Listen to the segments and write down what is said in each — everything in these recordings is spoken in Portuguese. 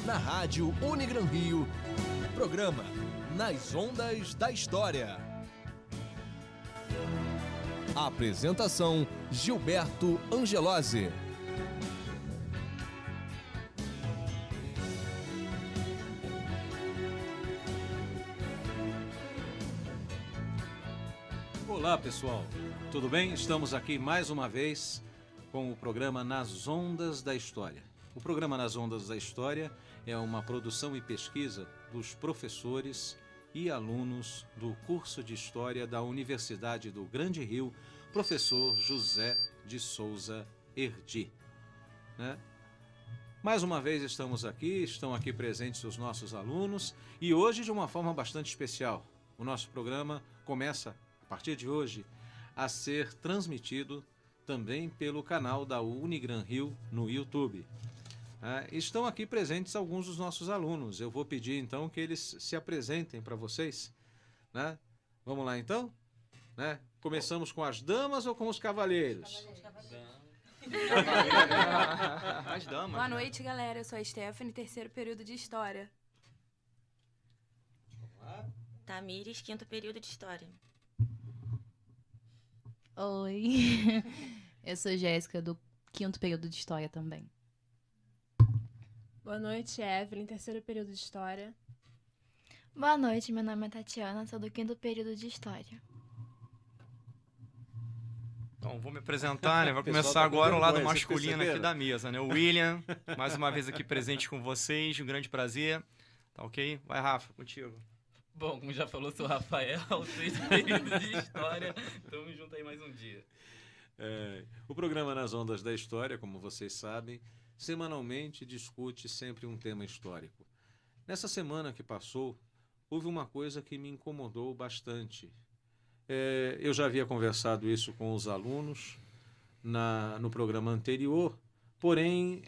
na Rádio Unigran Rio, programa Nas Ondas da História. Apresentação: Gilberto Angelosi. Olá pessoal, tudo bem? Estamos aqui mais uma vez com o programa Nas Ondas da História. O programa Nas Ondas da História é uma produção e pesquisa dos professores e alunos do curso de História da Universidade do Grande Rio, professor José de Souza Erdi. Mais uma vez estão aqui presentes os nossos alunos e hoje de uma forma bastante especial. O nosso programa começa a partir de hoje, a ser transmitido também pelo canal da Unigran Rio no YouTube. Estão aqui presentes alguns dos nossos alunos. Eu vou pedir então que eles se apresentem para vocês. Vamos lá então? Começamos com as damas ou com os cavalheiros? As damas. Boa noite, galera. Eu sou a Stephanie, terceiro período de História. Tamires, quinto período de História. Oi, eu sou Jéssica, do quinto período de História também. Boa noite, Evelyn, terceiro período de História. Boa noite, meu nome é Tatiana, sou do quinto período de História. Então, vou me apresentar, né? Vou começar agora o lado masculino aqui da mesa, né? O William, mais uma vez aqui presente com vocês, um grande prazer. Tá ok? Vai, Rafa, contigo. Bom, como já falou, sou o Rafael, sexto período de História. Tamo junto aí mais um dia. O programa Nas Ondas da História, como vocês sabem, semanalmente discute sempre um tema histórico. Nessa semana que passou, houve uma coisa que me incomodou bastante. Eu já havia conversado isso com os alunos no programa anterior, porém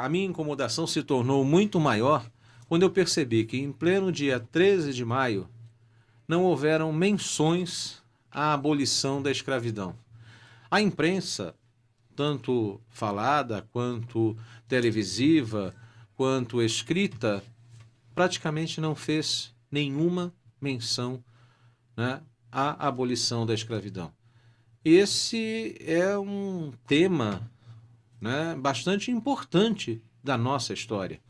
a minha incomodação se tornou muito maior quando eu percebi que em pleno dia 13 de maio não houveram menções à abolição da escravidão. A imprensa, tanto falada, quanto televisiva, quanto escrita, praticamente não fez nenhuma menção, à abolição da escravidão. Esse é um tema, bastante importante da nossa história.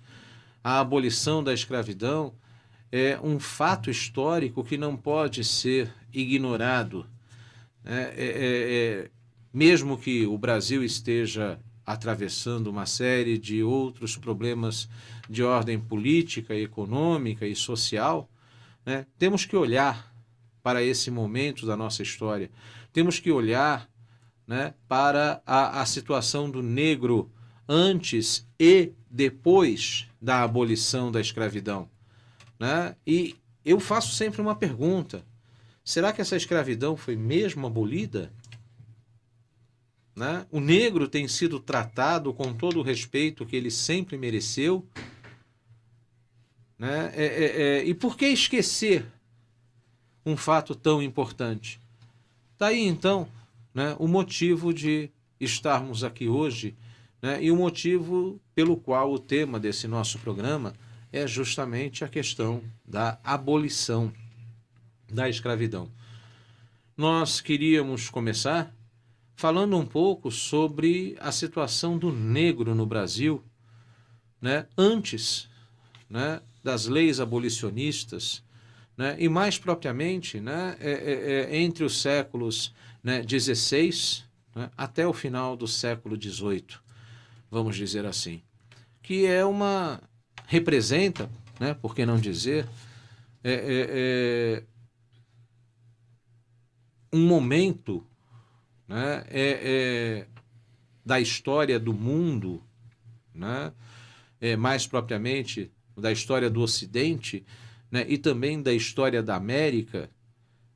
A abolição da escravidão é um fato histórico que não pode ser ignorado. Mesmo que o Brasil esteja atravessando uma série de outros problemas de ordem política, econômica e social, temos que olhar para esse momento da nossa história. Temos que olhar, para a situação do negro antes e depois da abolição da escravidão. E eu faço sempre uma pergunta: será que essa escravidão foi mesmo abolida? O negro tem sido tratado com todo o respeito que ele sempre mereceu? E por que esquecer um fato tão importante? Daí então, o motivo de estarmos aqui hoje, e o motivo pelo qual o tema desse nosso programa é justamente a questão da abolição da escravidão. Nós queríamos começar falando um pouco sobre a situação do negro no Brasil, antes, das leis abolicionistas, e mais propriamente, entre os séculos 16 até o final do século 18, vamos dizer assim, que representa, por que não dizer, um momento da história do mundo, mais propriamente da história do Ocidente, e também da história da América,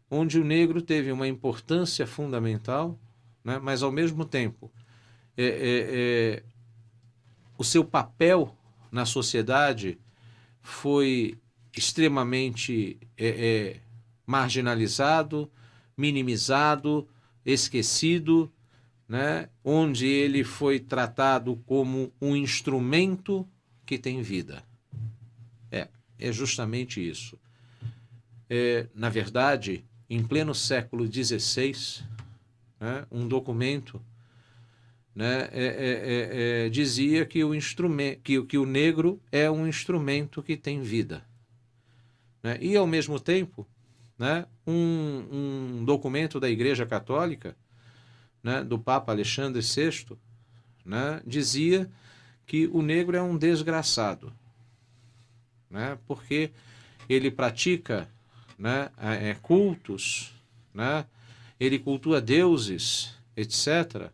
onde o negro teve uma importância fundamental, mas ao mesmo tempo o seu papel na sociedade foi extremamente marginalizado, minimizado, esquecido, onde ele foi tratado como um instrumento que tem vida. É justamente isso. Na verdade, em pleno século XVI, né, um documento, né, dizia que o negro é um instrumento que tem vida. Né? E, ao mesmo tempo, né, um documento da Igreja Católica, né, do Papa Alexandre VI, né, dizia que o negro é um desgraçado, né, porque ele pratica, né, cultos, né, ele cultua deuses, etc.,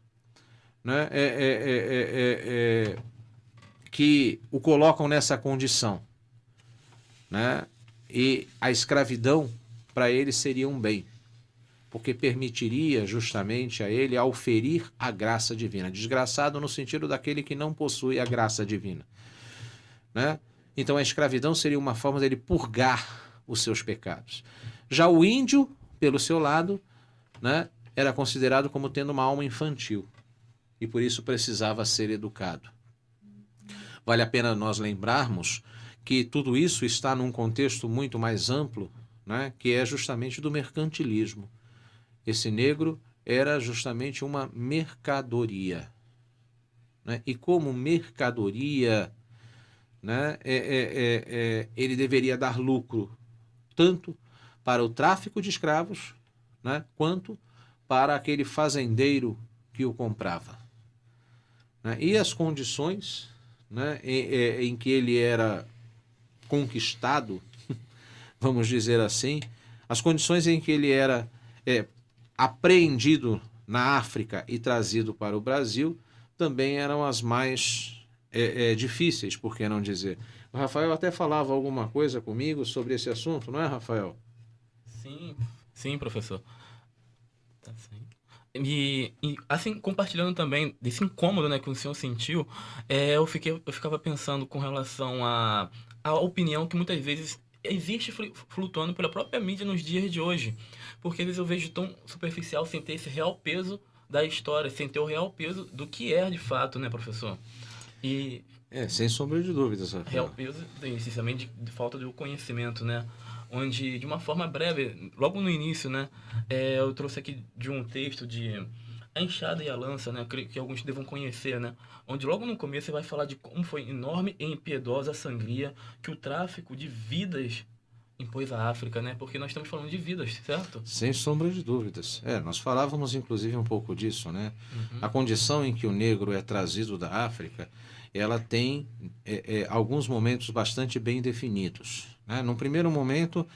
né, que o colocam nessa condição, né, e a escravidão para ele seria um bem, porque permitiria justamente a ele auferir a graça divina. Desgraçado no sentido daquele que não possui a graça divina, né? Então a escravidão seria uma forma dele purgar os seus pecados. Já o índio, pelo seu lado, né, era considerado como tendo uma alma infantil e por isso precisava ser educado. Vale a pena nós lembrarmos que tudo isso está num contexto muito mais amplo, né, que é justamente do mercantilismo. Esse negro era justamente uma mercadoria, né? E como mercadoria, né, ele deveria dar lucro tanto para o tráfico de escravos, né, quanto para aquele fazendeiro que o comprava. Né? E as condições, né, em que ele era conquistado, vamos dizer assim, as condições em que ele era apreendido na África e trazido para o Brasil também eram as mais difíceis, por que não dizer. O Rafael até falava alguma coisa comigo sobre esse assunto, não é, Rafael? Sim, professor. Tá sim. E assim, compartilhando também desse incômodo, né, que o senhor sentiu, eu ficava pensando com relação à opinião que muitas vezes existe flutuando pela própria mídia nos dias de hoje. Porque às vezes eu vejo tão superficial sem ter esse real peso da história, sem ter o real peso do que é de fato, né, professor? E sem sombra de dúvidas, Rafael. Real peso, essencialmente, de falta do conhecimento, né? Onde, de uma forma breve, logo no início, né, eu trouxe aqui de um texto de A Enxada e a Lança, né, que alguns devam conhecer, né, onde logo no começo você vai falar de como foi enorme e impiedosa a sangria que o tráfico de vidas impôs à África, né, porque nós estamos falando de vidas, certo? Sem sombra de dúvidas. Nós falávamos inclusive um pouco disso, né? Uhum. A condição em que o negro é trazido da África, ela tem alguns momentos bastante bem definidos, né? Num primeiro momento,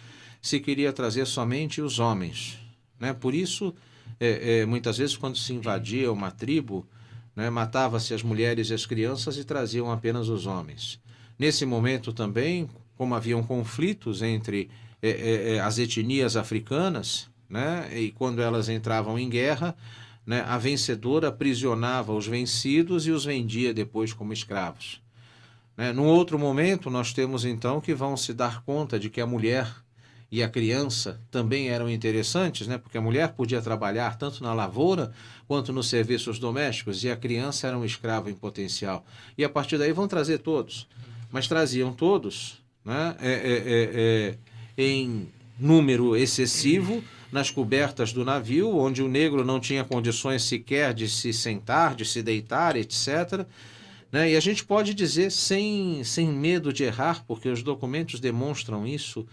se queria trazer somente os homens, né? Por isso, muitas vezes, quando se invadia uma tribo, né, matava-se as mulheres e as crianças e traziam apenas os homens. Nesse momento também, como haviam conflitos entre as etnias africanas, né, e quando elas entravam em guerra, né, a vencedora aprisionava os vencidos e os vendia depois como escravos. Né? Num outro momento, nós temos então que vão se dar conta de que a mulher e a criança também eram interessantes, né? Porque a mulher podia trabalhar tanto na lavoura quanto nos serviços domésticos e a criança era um escravo em potencial. E a partir daí vão trazer todos. Mas traziam todos, né, em número excessivo nas cobertas do navio, onde o negro não tinha condições sequer de se sentar, de se deitar, etc., né? E a gente pode dizer sem medo de errar, porque os documentos demonstram isso,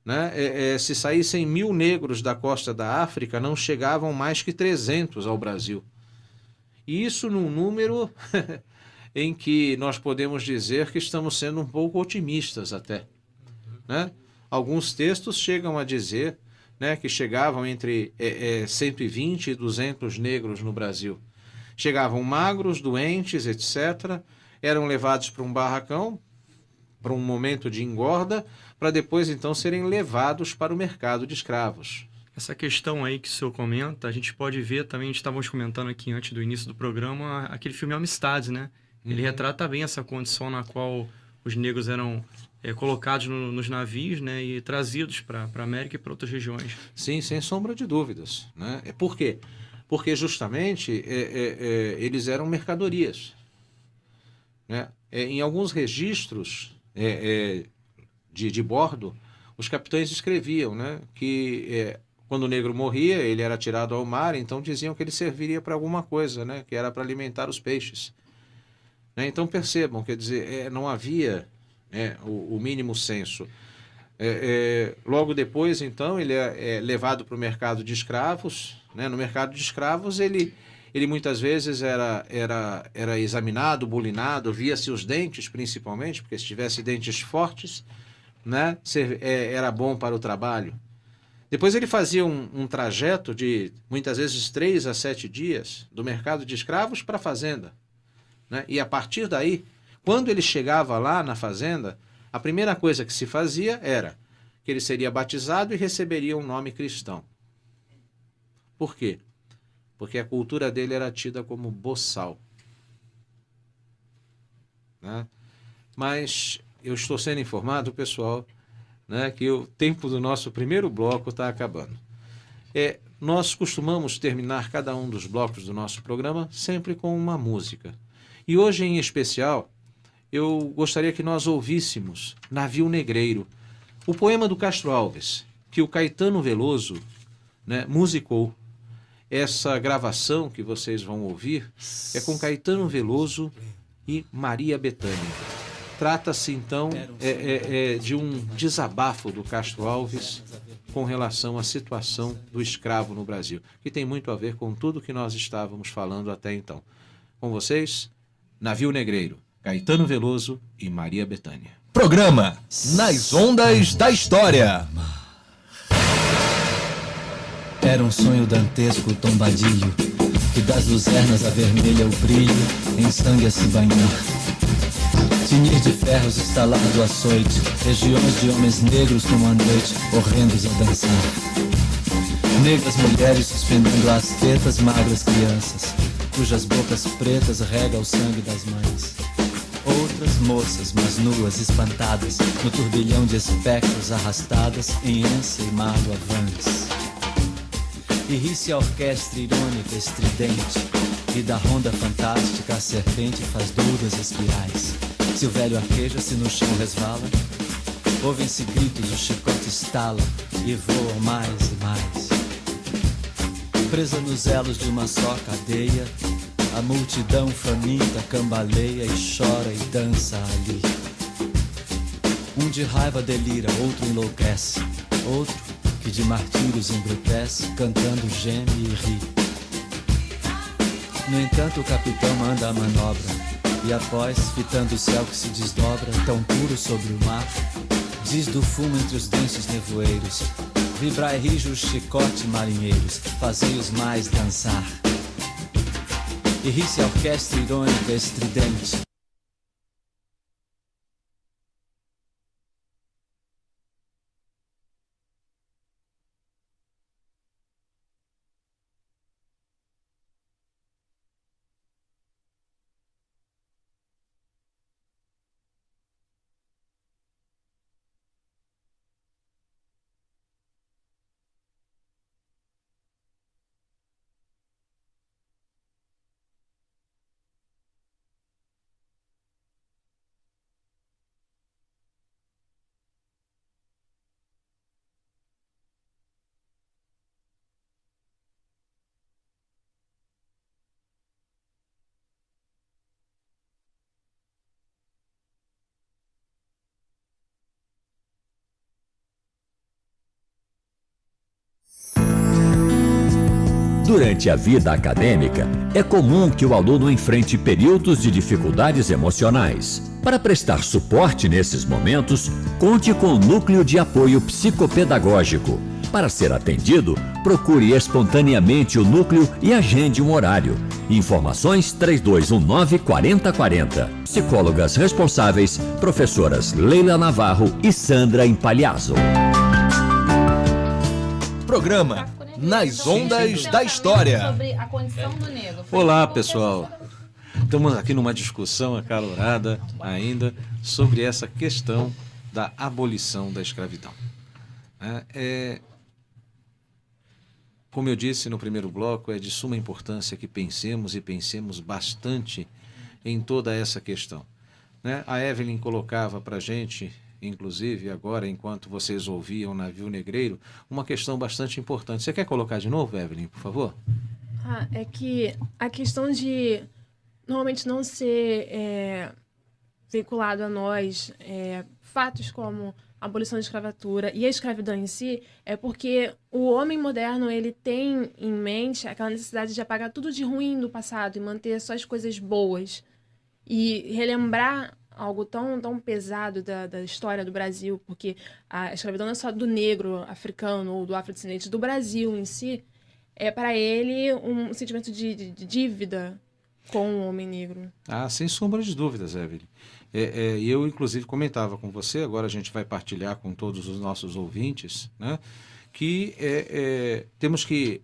né? Se saíssem 1000 negros da costa da África, não chegavam mais que 300 ao Brasil. E isso num número em que nós podemos dizer que estamos sendo um pouco otimistas até, né? Alguns textos chegam a dizer, né, que chegavam entre 120 e 200 negros no Brasil. Chegavam magros, doentes, etc., eram levados para um barracão, para um momento de engorda, para depois então serem levados para o mercado de escravos. Essa questão aí que o senhor comenta, a gente pode ver também, a gente estávamos comentando aqui antes do início do programa, aquele filme Amistades, né? Ele retrata bem essa condição na qual os negros eram colocados nos navios, né, e trazidos para a América e para outras regiões. Sim, sem sombra de dúvidas, né? Por quê? Porque justamente eles eram mercadorias, né? Em alguns registros de bordo, os capitães escreviam, né, que quando o negro morria, ele era tirado ao mar, então diziam que ele serviria para alguma coisa, né, que era para alimentar os peixes. Né? Então percebam, quer dizer, não havia, né, o mínimo senso. Logo depois, então, ele é levado para o mercado de escravos. Né? No mercado de escravos, ele muitas vezes era examinado, bulinado, via-se os dentes, principalmente, porque se tivesse dentes fortes, né, era bom para o trabalho. Depois ele fazia um trajeto de, muitas vezes, 3 a 7 dias, do mercado de escravos para a fazenda. Né? E a partir daí, quando ele chegava lá na fazenda, a primeira coisa que se fazia era que ele seria batizado e receberia um nome cristão. Por quê? Porque a cultura dele era tida como boçal. Né? Mas eu estou sendo informado, pessoal, né, que o tempo do nosso primeiro bloco está acabando. Nós costumamos terminar cada um dos blocos do nosso programa sempre com uma música. E hoje, em especial, eu gostaria que nós ouvíssemos Navio Negreiro, o poema do Castro Alves, que o Caetano Veloso, né, musicou. Essa gravação que vocês vão ouvir é com Caetano Veloso e Maria Bethânia. Trata-se, então, de um desabafo do Castro Alves com relação à situação do escravo no Brasil, que tem muito a ver com tudo que nós estávamos falando até então. Com vocês, Navio Negreiro, Caetano Veloso e Maria Bethânia. Programa Nas Ondas da História. Era um sonho dantesco, tombadilho, que das luzernas avermelha o brilho, em sangue a se banhar. Tinir de ferros estalado açoite, regiões de homens negros como a noite, horrendos a dançar. Negras mulheres suspendendo as tetas, magras crianças, cujas bocas pretas rega o sangue das mães. Outras moças, mas nuas, espantadas, no turbilhão de espectros arrastadas, em ânsia e mágoa avantes. E ri-se a orquestra irônica, estridente, e da ronda fantástica a serpente faz doudas espirais. Se o velho arqueja, se no chão resvala, ouvem-se gritos, o chicote estala e voam mais e mais. Presa nos elos de uma só cadeia, a multidão faminta cambaleia e chora e dança ali. Um de raiva delira, outro enlouquece, outro que de martírios embrutece, cantando geme e ri. No entanto o capitão manda a manobra, e após, fitando o céu que se desdobra, tão puro sobre o mar, diz do fumo entre os densos nevoeiros: vibrai rijo o chicote, marinheiros, fazei-os mais dançar. E ri-se a orquestra irônica, estridente. Durante a vida acadêmica, é comum que o aluno enfrente períodos de dificuldades emocionais. Para prestar suporte nesses momentos, conte com o Núcleo de Apoio Psicopedagógico. Para ser atendido, procure espontaneamente o núcleo e agende um horário. Informações 3219-4040. Psicólogas responsáveis, professoras Leila Navarro e Sandra Empalhazo. Programa Nas Ondas da História. Sobre a condição do negro. Olá, pessoal. Estamos aqui numa discussão acalorada ainda sobre essa questão da abolição da escravidão. Como eu disse no primeiro bloco, é de suma importância que pensemos bastante em toda essa questão. A Evelyn colocava para a gente inclusive, agora, enquanto vocês ouviam Navio Negreiro, uma questão bastante importante. Você quer colocar de novo, Evelyn, por favor? É que a questão de normalmente não ser vinculado a nós fatos como a abolição da escravatura e a escravidão em si, é porque o homem moderno ele tem em mente aquela necessidade de apagar tudo de ruim do passado e manter só as coisas boas. E relembrar algo tão pesado da história do Brasil, porque a escravidão não é só do negro africano ou do afrodescendente, do Brasil em si, é para ele um sentimento de dívida com o homem negro. Ah, sem sombra de dúvidas, Evelyn. Eu, inclusive, comentava com você, agora a gente vai partilhar com todos os nossos ouvintes, né, que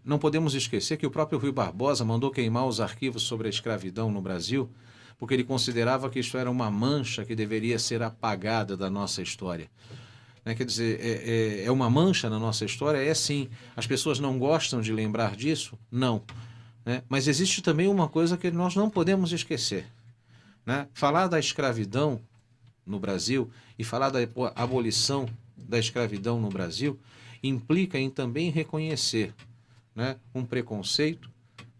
não podemos esquecer que o próprio Rui Barbosa mandou queimar os arquivos sobre a escravidão no Brasil, porque ele considerava que isso era uma mancha que deveria ser apagada da nossa história. Quer dizer, é uma mancha na nossa história? É sim. As pessoas não gostam de lembrar disso? Não. Mas existe também uma coisa que nós não podemos esquecer. Falar da escravidão no Brasil e falar da abolição da escravidão no Brasil implica em também reconhecer um preconceito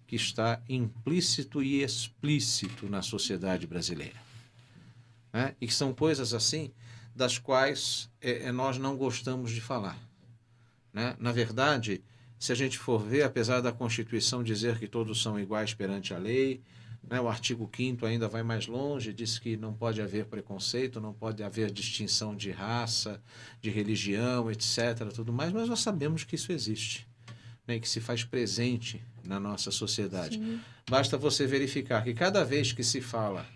que está implícito e explícito na sociedade brasileira. E que são coisas assim das quais nós não gostamos de falar. Na verdade, se a gente for ver, apesar da Constituição dizer que todos são iguais perante a lei, o artigo 5º ainda vai mais longe, diz que não pode haver preconceito, não pode haver distinção de raça, de religião, etc., tudo mais, mas nós sabemos que isso existe, que se faz presente na nossa sociedade. Sim. Basta você verificar que cada vez que se fala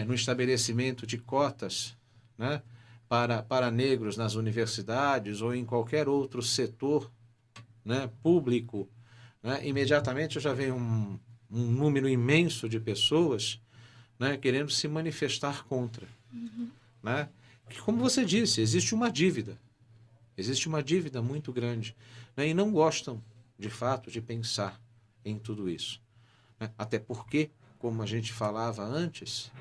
no estabelecimento de cotas para negros nas universidades ou em qualquer outro setor público, imediatamente já vem um número imenso de pessoas querendo se manifestar contra. Uhum. Que, como você disse, existe uma dívida muito grande, e não gostam, de fato, de pensar em tudo isso. Até porque, como a gente falava antes,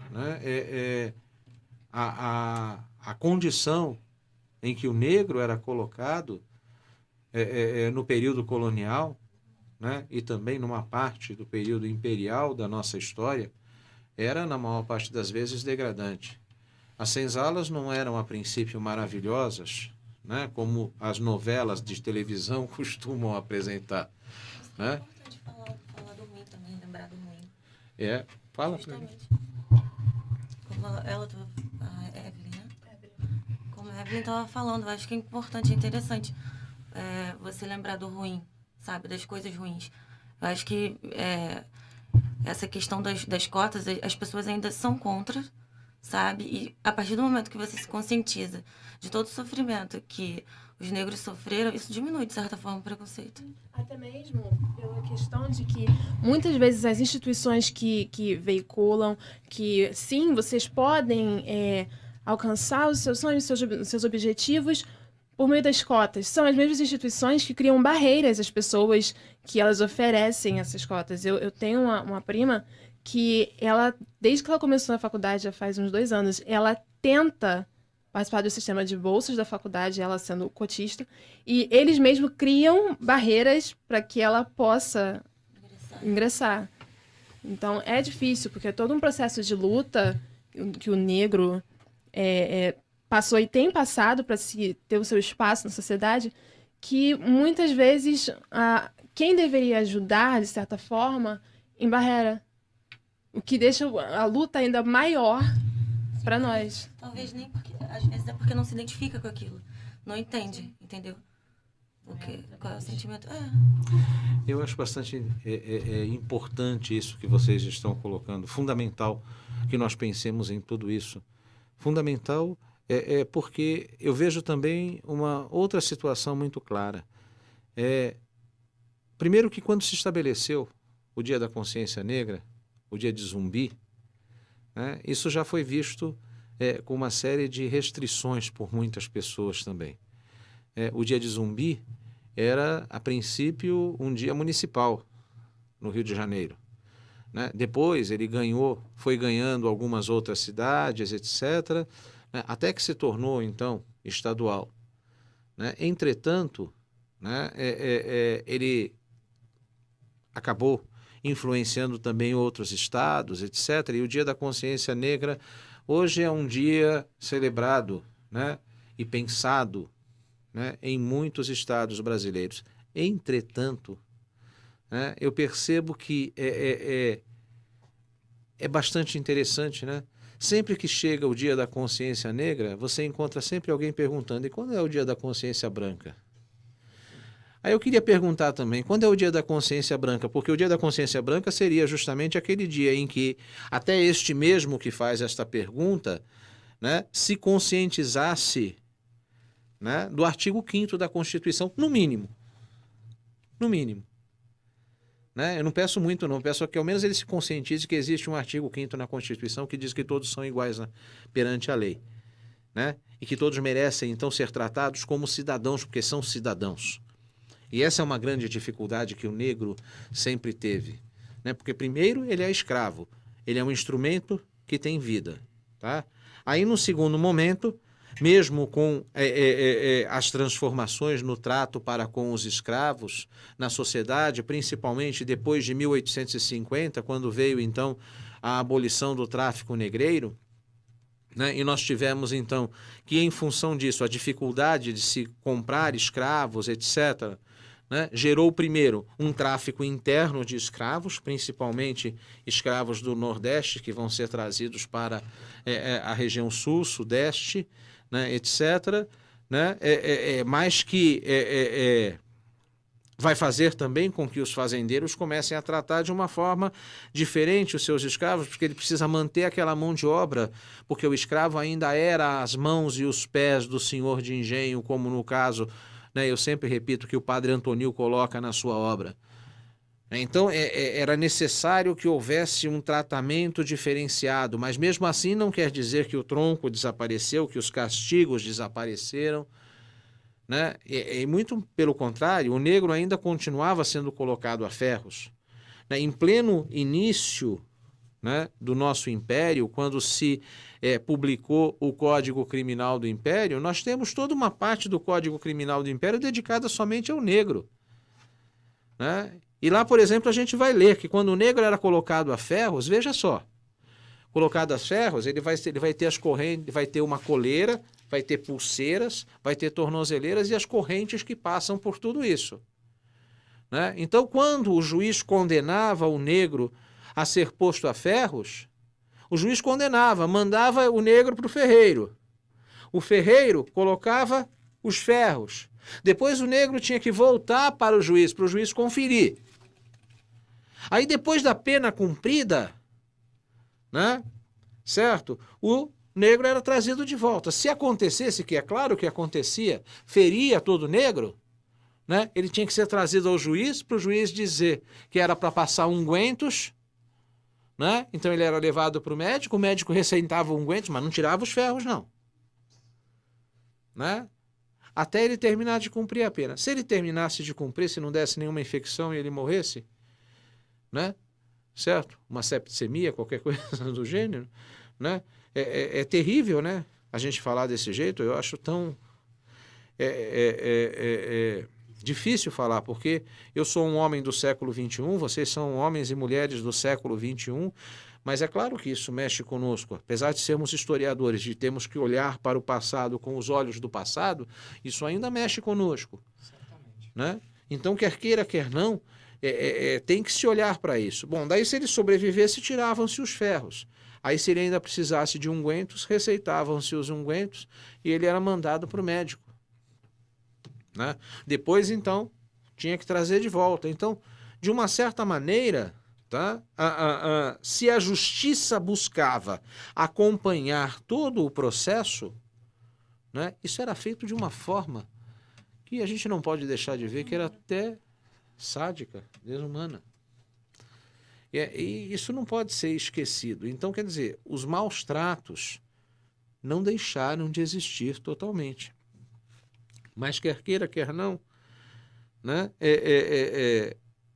a condição em que o negro era colocado no período colonial, e também numa parte do período imperial da nossa história, era, na maior parte das vezes, degradante. As senzalas não eram, a princípio, maravilhosas, como as novelas de televisão costumam apresentar. É importante falar do ruim também, lembrar do ruim. Fala. Justamente. Como a Evelyn, Como a Evelyn estava falando, eu acho que é importante, é interessante você lembrar do ruim, sabe, das coisas ruins. Eu acho que essa questão das cotas, as pessoas ainda são contra, sabe? E a partir do momento que você se conscientiza de todo o sofrimento que os negros sofreram, isso diminui, de certa forma, o preconceito. Até mesmo pela questão de que muitas vezes as instituições que veiculam que, sim, vocês podem alcançar os seus sonhos, os seus objetivos por meio das cotas. São as mesmas instituições que criam barreiras às pessoas que elas oferecem essas cotas. Eu tenho uma prima que ela, desde que ela começou na faculdade, já faz uns 2 anos, ela tenta participar do sistema de bolsas da faculdade, ela sendo cotista, e eles mesmos criam barreiras para que ela possa ingressar. Então, é difícil, porque é todo um processo de luta que o negro passou e tem passado para se ter o seu espaço na sociedade, que muitas vezes quem deveria ajudar, de certa forma, embarrera. O que deixa a luta ainda maior para nós. Talvez nem porque, às vezes é porque não se identifica com aquilo. Não entende, entendeu? Qual é o sentimento? Eu acho bastante importante isso que vocês estão colocando. Fundamental que nós pensemos em tudo isso. Fundamental porque eu vejo também uma outra situação muito clara. Primeiro que quando se estabeleceu o Dia da Consciência Negra, o Dia de Zumbi, isso já foi visto com uma série de restrições por muitas pessoas também. O Dia de Zumbi era, a princípio, um dia municipal no Rio de Janeiro. Depois ele foi ganhando algumas outras cidades, etc., né? Até que se tornou, então, estadual. Né? Entretanto, né, ele acabou influenciando também outros estados, etc. E o Dia da Consciência Negra hoje é um dia celebrado, né, e pensado, né, em muitos estados brasileiros. Entretanto, né, eu percebo que é bastante interessante, né? Sempre que chega o Dia da Consciência Negra, você encontra sempre alguém perguntando: e quando é o Dia da Consciência Branca? Aí eu queria perguntar também, quando é o Dia da Consciência Branca? Porque o Dia da Consciência Branca seria justamente aquele dia em que até este mesmo que faz esta pergunta, né, se conscientizasse, né, do artigo 5º da Constituição, no mínimo. No mínimo. Né? Eu não peço muito, não. Eu peço que ao menos ele se conscientize que existe um artigo 5º na Constituição que diz que todos são iguais, né, perante a lei. Né? E que todos merecem, então, ser tratados como cidadãos, porque são cidadãos. E essa é uma grande dificuldade que o negro sempre teve. Né? Porque, primeiro, ele é escravo. Ele é um instrumento que tem vida. Tá? Aí, no segundo momento, mesmo com as transformações no trato para com os escravos na sociedade, principalmente depois de 1850, quando veio, então, a abolição do tráfico negreiro, né? E nós tivemos, então, que, em função disso, a dificuldade de se comprar escravos, etc., né, gerou, primeiro, um tráfico interno de escravos, principalmente escravos do Nordeste, que vão ser trazidos para a região Sul, Sudeste, né, etc., né, mas que vai fazer também com que os fazendeiros comecem a tratar de uma forma diferente os seus escravos, porque ele precisa manter aquela mão de obra, porque o escravo ainda era as mãos e os pés do senhor de engenho, como no caso... Né, eu sempre repito que o padre Antonil coloca na sua obra. Então, era necessário que houvesse um tratamento diferenciado, mas mesmo assim não quer dizer que o tronco desapareceu, que os castigos desapareceram. Né? E muito pelo contrário, o negro ainda continuava sendo colocado a ferros. Né? Em pleno início, né, do nosso império, quando se publicou o Código Criminal do Império, nós temos toda uma parte do Código Criminal do Império dedicada somente ao negro. Né? E lá, por exemplo, a gente vai ler que quando o negro era colocado a ferros, veja só, colocado a ferros, ele vai ter as correntes, vai ter uma coleira, vai ter pulseiras, vai ter tornozeleiras e as correntes que passam por tudo isso. Né? Então, quando o juiz condenava o negro a ser posto a ferros, o juiz condenava, mandava o negro para o ferreiro. O ferreiro colocava os ferros. Depois o negro tinha que voltar para o juiz conferir. Aí depois da pena cumprida, né, certo? O negro era trazido de volta. Se acontecesse, que é claro que acontecia, feria todo negro, né, ele tinha que ser trazido ao juiz, para o juiz dizer que era para passar ungüentos, né? Então ele era levado para o médico receitava ungüentos, mas não tirava os ferros, não. Né? Até ele terminar de cumprir a pena. Se ele terminasse de cumprir, se não desse nenhuma infecção e ele morresse, né? Certo? Uma septicemia, qualquer coisa do gênero, né? É terrível, né? A gente falar desse jeito, eu acho tão... difícil falar, porque eu sou um homem do século XXI, vocês são homens e mulheres do século XXI, mas é claro que isso mexe conosco. Apesar de sermos historiadores, de termos que olhar para o passado com os olhos do passado, isso ainda mexe conosco. Né? Então, quer queira, quer não, tem que se olhar para isso. Bom, daí se ele sobrevivesse, tiravam-se os ferros. Aí se ele ainda precisasse de ungüentos, receitavam-se os ungüentos e ele era mandado para o médico. Né? Depois, então, tinha que trazer de volta. Então, de uma certa maneira, tá? Se a justiça buscava acompanhar todo o processo, né? Isso era feito de uma forma que a gente não pode deixar de ver que era até sádica, desumana. E isso não pode ser esquecido. Então, quer dizer, os maus tratos não deixaram de existir totalmente. Mas quer queira, quer não, né?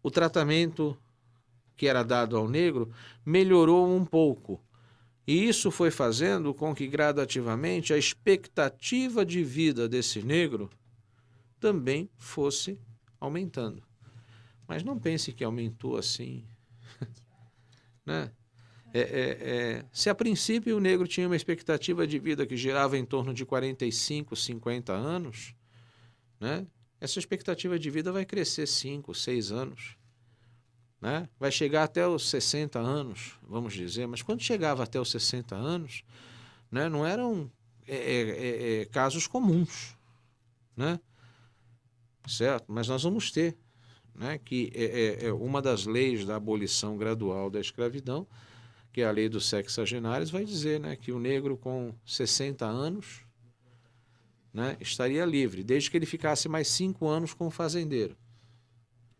O tratamento que era dado ao negro melhorou um pouco, E isso foi fazendo com que, gradativamente, a expectativa de vida desse negro também fosse aumentando. Mas não pense que aumentou assim, né? Se a princípio o negro tinha uma expectativa de vida que girava em torno de 45, 50 anos, né? Essa expectativa de vida vai crescer 5, 6 anos, né? Vai chegar até os 60 anos, vamos dizer, mas quando chegava até os 60 anos, né, não eram casos comuns, né? Certo? Mas nós vamos ter, né, que uma das leis da abolição gradual da escravidão, que é a lei dos sexagenários, vai dizer, né, que o negro com 60 anos, né, estaria livre, desde que ele ficasse mais 5 anos com o fazendeiro.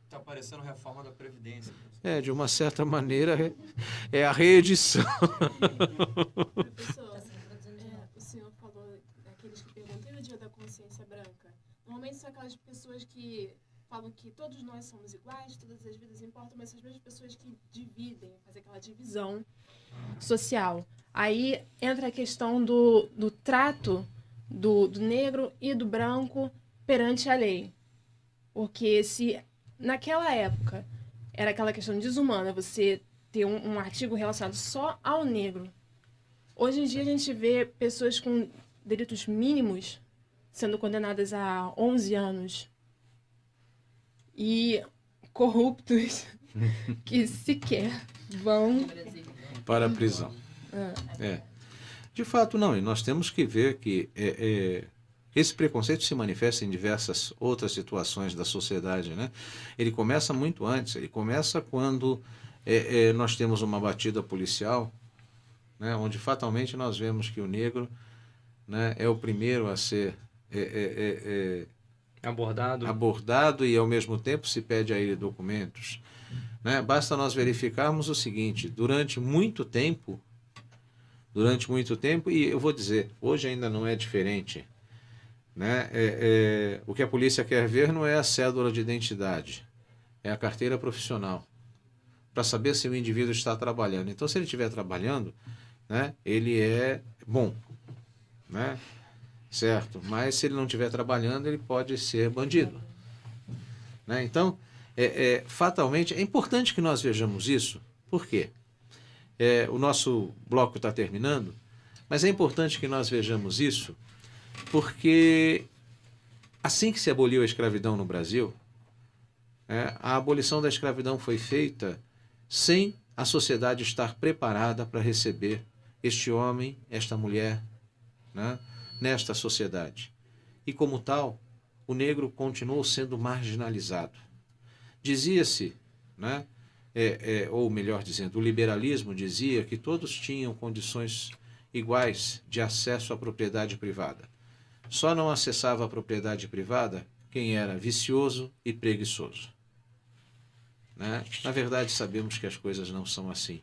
Está parecendo reforma da Previdência. De uma certa maneira, é a reedição. Professor, o senhor falou daqueles que perguntam o dia da consciência branca. Normalmente são aquelas pessoas que falam que todos nós somos iguais, todas as vidas importam, mas são as mesmas pessoas que dividem, fazem aquela divisão social. Aí entra a questão do trato do negro e do branco perante a lei. Porque se naquela época era aquela questão desumana, você ter um artigo relacionado só ao negro. Hoje em dia a gente vê pessoas com delitos mínimos sendo condenadas a 11 anos. E corruptos que sequer vão para a prisão. De fato, não. E nós temos que ver que esse preconceito se manifesta em diversas outras situações da sociedade, né? Ele começa muito antes. Ele começa quando nós temos uma batida policial, né, onde fatalmente nós vemos que o negro, né, é o primeiro a ser abordado e, ao mesmo tempo, se pede a ele documentos, né? Basta nós verificarmos o seguinte: durante muito tempo, e eu vou dizer, hoje ainda não é diferente, né? O que a polícia quer ver não é a cédula de identidade, é a carteira profissional, para saber se o indivíduo está trabalhando. Então, se ele estiver trabalhando, né, ele é bom, né? Certo? Mas se ele não estiver trabalhando, ele pode ser bandido, né? Então, fatalmente, é importante que nós vejamos isso. Por quê? O nosso bloco está terminando, mas é importante que nós vejamos isso porque assim que se aboliu a escravidão no Brasil, a abolição da escravidão foi feita sem a sociedade estar preparada para receber este homem, esta mulher, né, nesta sociedade. E como tal, o negro continuou sendo marginalizado. Dizia-se, né, ou melhor dizendo, o liberalismo dizia que todos tinham condições iguais de acesso à propriedade privada. Só não acessava a propriedade privada quem era vicioso e preguiçoso, né? Na verdade, sabemos que as coisas não são assim,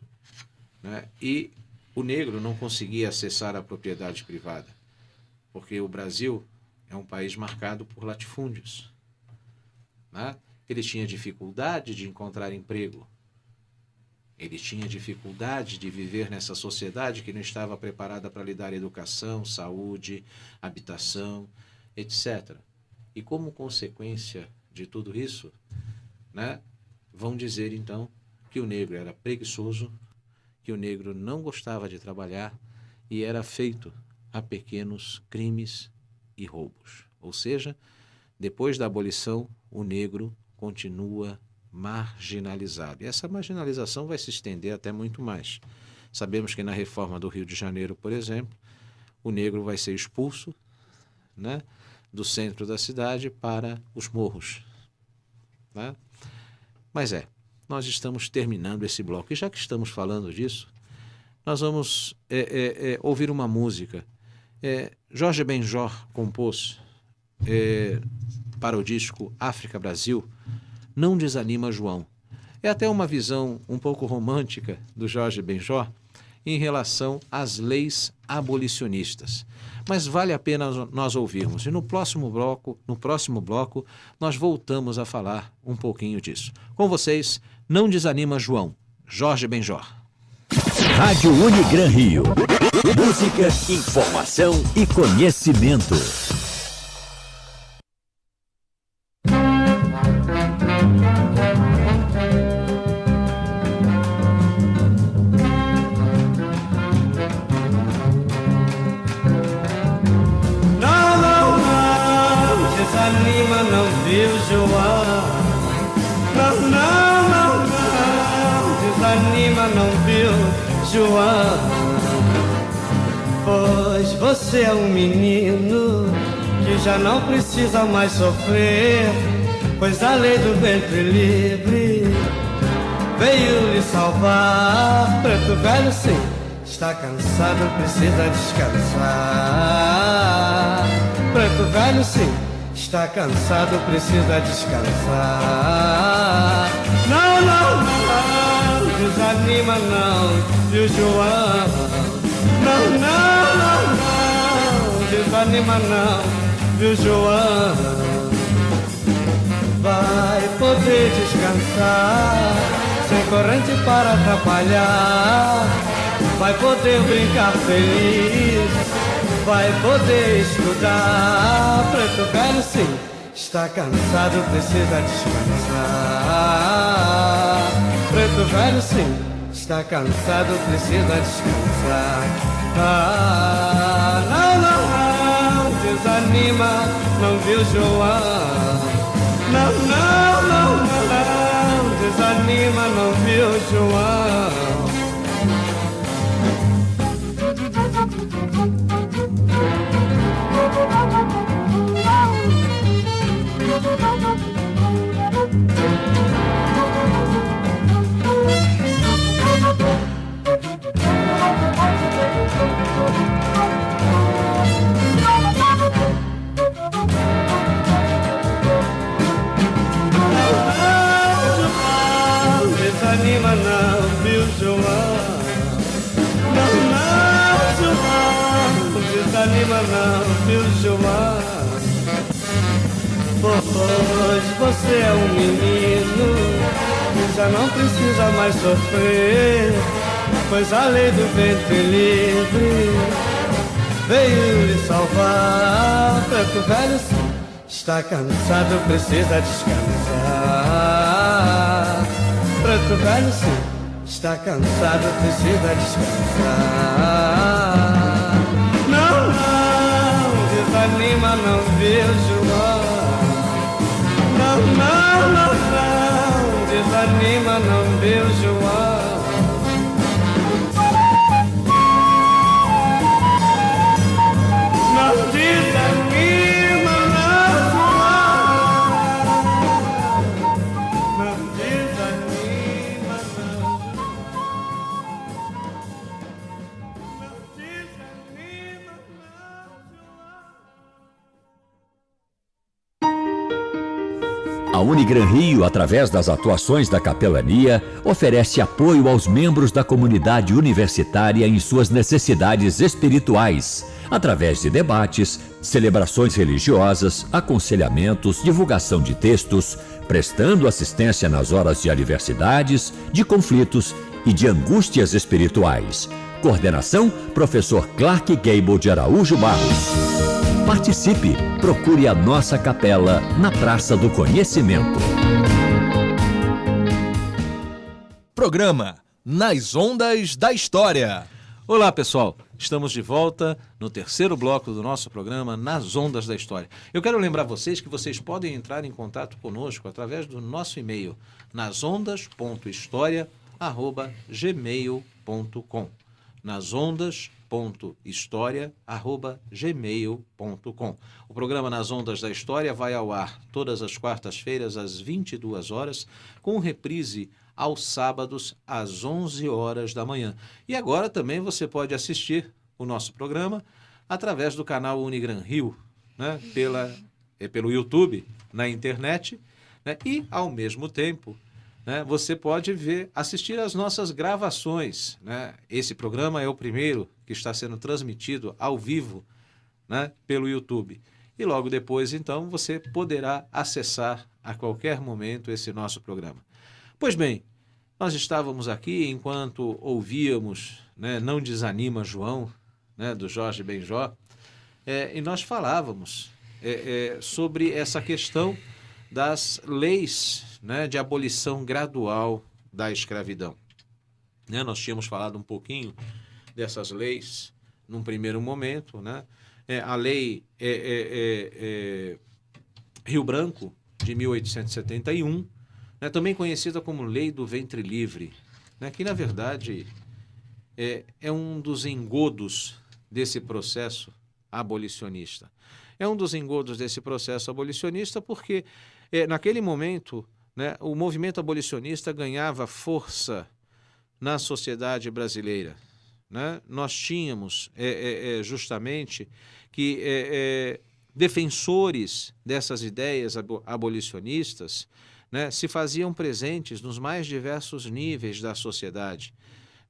né? E o negro não conseguia acessar a propriedade privada, porque o Brasil é um país marcado por latifúndios, né? Ele tinha dificuldade de encontrar emprego. Ele tinha dificuldade de viver nessa sociedade que não estava preparada para lhe dar educação, saúde, habitação, etc. E como consequência de tudo isso, né, vão dizer então que o negro era preguiçoso, que o negro não gostava de trabalhar e era feito a pequenos crimes e roubos. Ou seja, depois da abolição, o negro continua marginalizado. E essa marginalização vai se estender até muito mais. Sabemos que na reforma do Rio de Janeiro, por exemplo, o negro vai ser expulso, né, do centro da cidade para os morros, né? Mas nós estamos terminando esse bloco. E já que estamos falando disso, nós vamos ouvir uma música. Jorge Benjor compôs para o disco África Brasil, Não Desanima João. É até uma visão um pouco romântica do Jorge Benjor em relação às leis abolicionistas. Mas vale a pena nós ouvirmos. E no próximo bloco, nós voltamos a falar um pouquinho disso. Com vocês, Não Desanima João, Jorge Benjor. Rádio Unigran Rio. Música, informação e conhecimento. Desanima, não viu, João? Não, desanima, não viu, João? Pois você é um menino que já não precisa mais sofrer, pois a lei do ventre livre veio lhe salvar. Preto velho, sim, está cansado, precisa descansar. Preto velho, sim, está cansado, precisa descansar. Não, desanima não, viu, João? Não, desanima não, viu, João? Vai poder descansar, sem corrente para atrapalhar. Vai poder brincar feliz, vai poder estudar. Preto velho, sim, está cansado, precisa descansar. Preto velho, sim, está cansado, precisa descansar. Não, desanima, não viu, João? Não, desanima, não viu, João? Desanima não, viu, João? Não, João, desanima não, viu, João? Pois você é um menino que já não precisa mais sofrer, pois a lei do ventre livre veio lhe salvar. Preto velho, sim, está cansado, precisa descansar. Preto velho, sim, está cansado, precisa descansar. Não, desanima, não viu, João? Não, desanima, não viu, João? Não desanima, não, João. Não desanima, não. Não desanima, A Unigran Rio, através das atuações da capelania, oferece apoio aos membros da comunidade universitária em suas necessidades espirituais, através de debates, celebrações religiosas, aconselhamentos, divulgação de textos, prestando assistência nas horas de adversidades, de conflitos e de angústias espirituais. Coordenação, professor Clark Gable de Araújo Barros. Participe, procure a nossa capela na Praça do Conhecimento. Programa Nas Ondas da História. Olá, pessoal. Estamos de volta no terceiro bloco do nosso programa Nas Ondas da História. Eu quero lembrar vocês que vocês podem entrar em contato conosco através do nosso e-mail nasondas.historia@gmail.com. nasondas.historia@gmail.com. O programa Nas Ondas da História vai ao ar todas as quartas-feiras às 22 horas, com reprise aos sábados às 11 horas da manhã. E agora também você pode assistir o nosso programa através do canal Unigran Rio, né? Pelo YouTube, na internet, né? E, ao mesmo tempo, né, você pode assistir às nossas gravações, né? Esse programa é o primeiro que está sendo transmitido ao vivo, né, pelo YouTube. E logo depois, então, você poderá acessar a qualquer momento esse nosso programa. Pois bem, Nós estávamos aqui enquanto ouvíamos, né, Não Desanima João, né, do Jorge Benjó, e nós falávamos sobre essa questão das leis, né, de abolição gradual da escravidão. Né, nós tínhamos falado um pouquinho dessas leis num primeiro momento, né? A lei Rio Branco, de 1871, né, também conhecida como Lei do Ventre Livre, né, que, na verdade, é um dos engodos desse processo abolicionista. É um dos engodos desse processo abolicionista porque, naquele momento, né, o movimento abolicionista ganhava força na sociedade brasileira. Né? Nós tínhamos justamente que defensores dessas ideias abolicionistas, né, se faziam presentes nos mais diversos níveis da sociedade.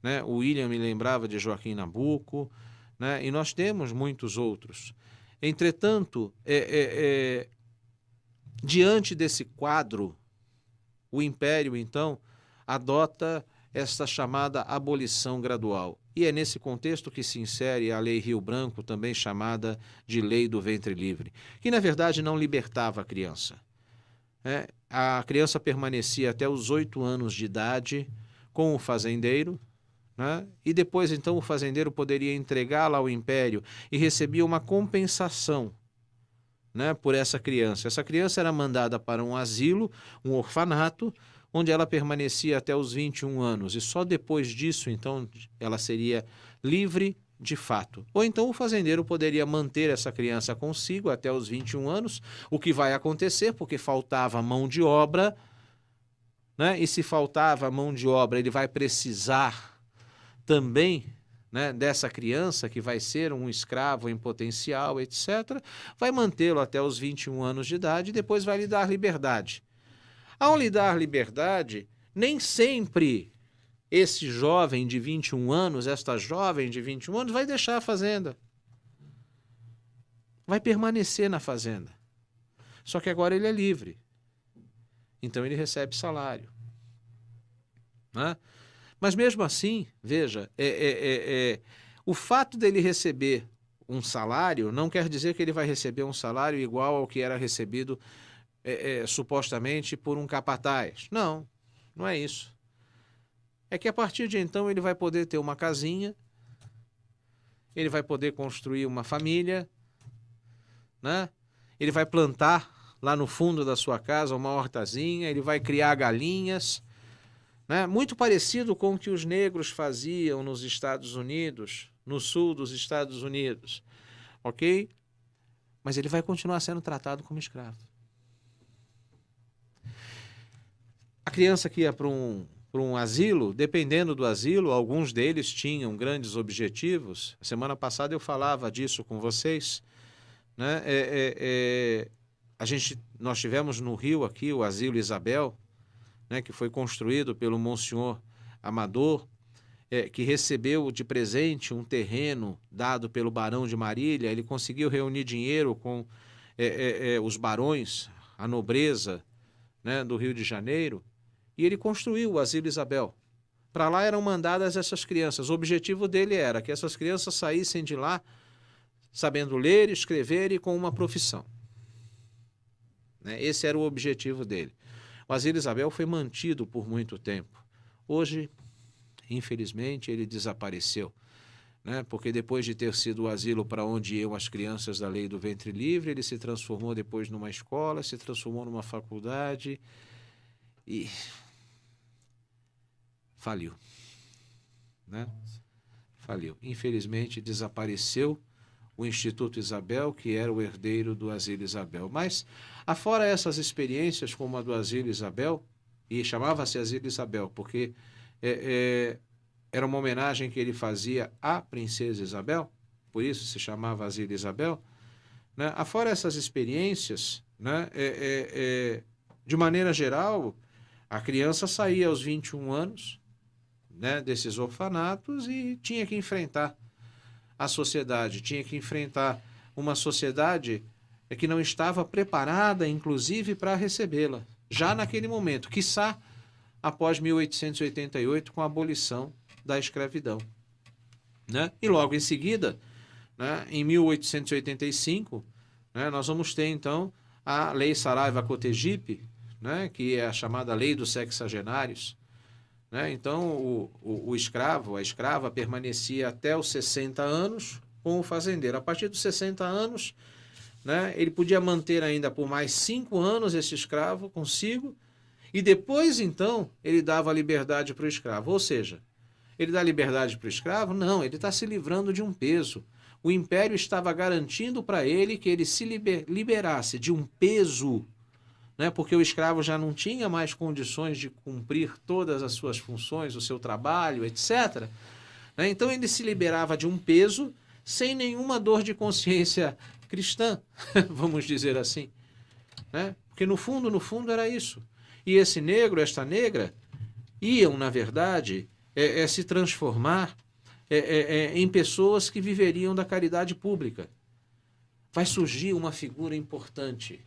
Né? O William me lembrava de Joaquim Nabuco, né? E nós temos muitos outros. Entretanto, diante desse quadro, o Império, então, adota esta chamada abolição gradual. E é nesse contexto que se insere a Lei Rio Branco, também chamada de Lei do Ventre Livre, que na verdade não libertava a criança. A criança permanecia até os 8 anos de idade com o fazendeiro, né? E depois então o fazendeiro poderia entregá-la ao Império e recebia uma compensação, né, por essa criança. Essa criança era mandada para um asilo, um orfanato, onde ela permanecia até os 21 anos, e só depois disso, então, ela seria livre de fato. Ou então o fazendeiro poderia manter essa criança consigo até os 21 anos, o que vai acontecer, porque faltava mão de obra, né? E se faltava mão de obra, ele vai precisar também, né, dessa criança, que vai ser um escravo em potencial, etc., vai mantê-lo até os 21 anos de idade e depois vai lhe dar liberdade. Ao lhe dar liberdade, nem sempre esse jovem de 21 anos, esta jovem de 21 anos, vai deixar a fazenda. Vai permanecer na fazenda. Só que agora ele é livre. Então ele recebe salário. Né? Mas mesmo assim, veja, o fato dele receber um salário não quer dizer que ele vai receber um salário igual ao que era recebido supostamente por um capataz. Não, não é isso. É que a partir de então ele vai poder ter uma casinha, ele vai poder construir uma família, né? Ele vai plantar lá no fundo da sua casa uma hortazinha, ele vai criar galinhas, né? Muito parecido com o que os negros faziam nos Estados Unidos, no sul dos Estados Unidos, ok? Mas ele vai continuar sendo tratado como escravo. A criança que ia para um asilo, dependendo do asilo, alguns deles tinham grandes objetivos. Semana passada eu falava disso com vocês, né? Nós tivemos no Rio aqui o Asilo Isabel, né, que foi construído pelo Monsenhor Amador, que recebeu de presente um terreno dado pelo Barão de Marília. Ele conseguiu reunir dinheiro com os barões, a nobreza, né, do Rio de Janeiro, e ele construiu o Asilo Isabel. Para lá eram mandadas essas crianças. O objetivo dele era que essas crianças saíssem de lá sabendo ler, escrever e com uma profissão. Né? Esse era o objetivo dele. O Asilo Isabel foi mantido por muito tempo. Hoje, infelizmente, ele desapareceu, né? Porque depois de ter sido o asilo para onde iam as crianças da Lei do Ventre Livre, ele se transformou depois numa escola, se transformou numa faculdade e faliu, né? Faliu. Infelizmente, desapareceu o Instituto Isabel, que era o herdeiro do Asilo Isabel. Mas, afora essas experiências como a do Asilo Isabel, e chamava-se Asilo Isabel, porque era uma homenagem que ele fazia à Princesa Isabel, por isso se chamava Asilo Isabel, né? Afora essas experiências, né, de maneira geral, a criança saía aos 21 anos, né, desses orfanatos e tinha que enfrentar a sociedade, tinha que enfrentar uma sociedade que não estava preparada, inclusive, para recebê-la, já naquele momento, quiçá após 1888, com a abolição da escravidão. Né? E logo em seguida, né, em 1885, né, nós vamos ter, então, a Lei Saraiva-Cotegipe, né, que é a chamada Lei dos Sexagenários. Né? Então, o escravo, a escrava, permanecia até os 60 anos com o fazendeiro. A partir dos 60 anos, né, ele podia manter ainda por mais 5 anos esse escravo consigo, e depois, então, ele dava liberdade para o escravo. Ou seja, ele dá liberdade para o escravo? Não, ele está se livrando de um peso. O império estava garantindo para ele que ele se liberasse de um peso, né, porque o escravo já não tinha mais condições de cumprir todas as suas funções, o seu trabalho, etc. Né? Então ele se liberava de um peso sem nenhuma dor de consciência cristã, vamos dizer assim. Né? Porque no fundo era isso. E esse negro, esta negra, iam, na verdade, se transformar em pessoas que viveriam da caridade pública. Vai surgir uma figura importante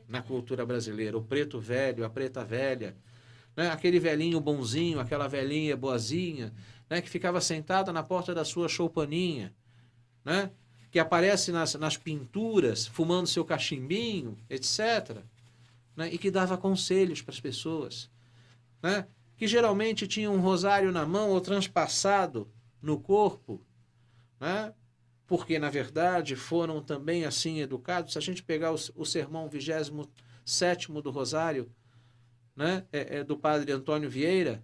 na cultura brasileira, o preto velho, a preta velha, né? Aquele velhinho bonzinho, aquela velhinha boazinha, né? Que ficava sentada na porta da sua choupaninha, né? Que aparece nas pinturas, fumando seu cachimbinho, etc., né? E que dava conselhos para as pessoas, né? Que geralmente tinha um rosário na mão ou transpassado no corpo, né? Porque, na verdade, foram também assim educados. Se a gente pegar o sermão 27º do Rosário, né? Do padre Antônio Vieira,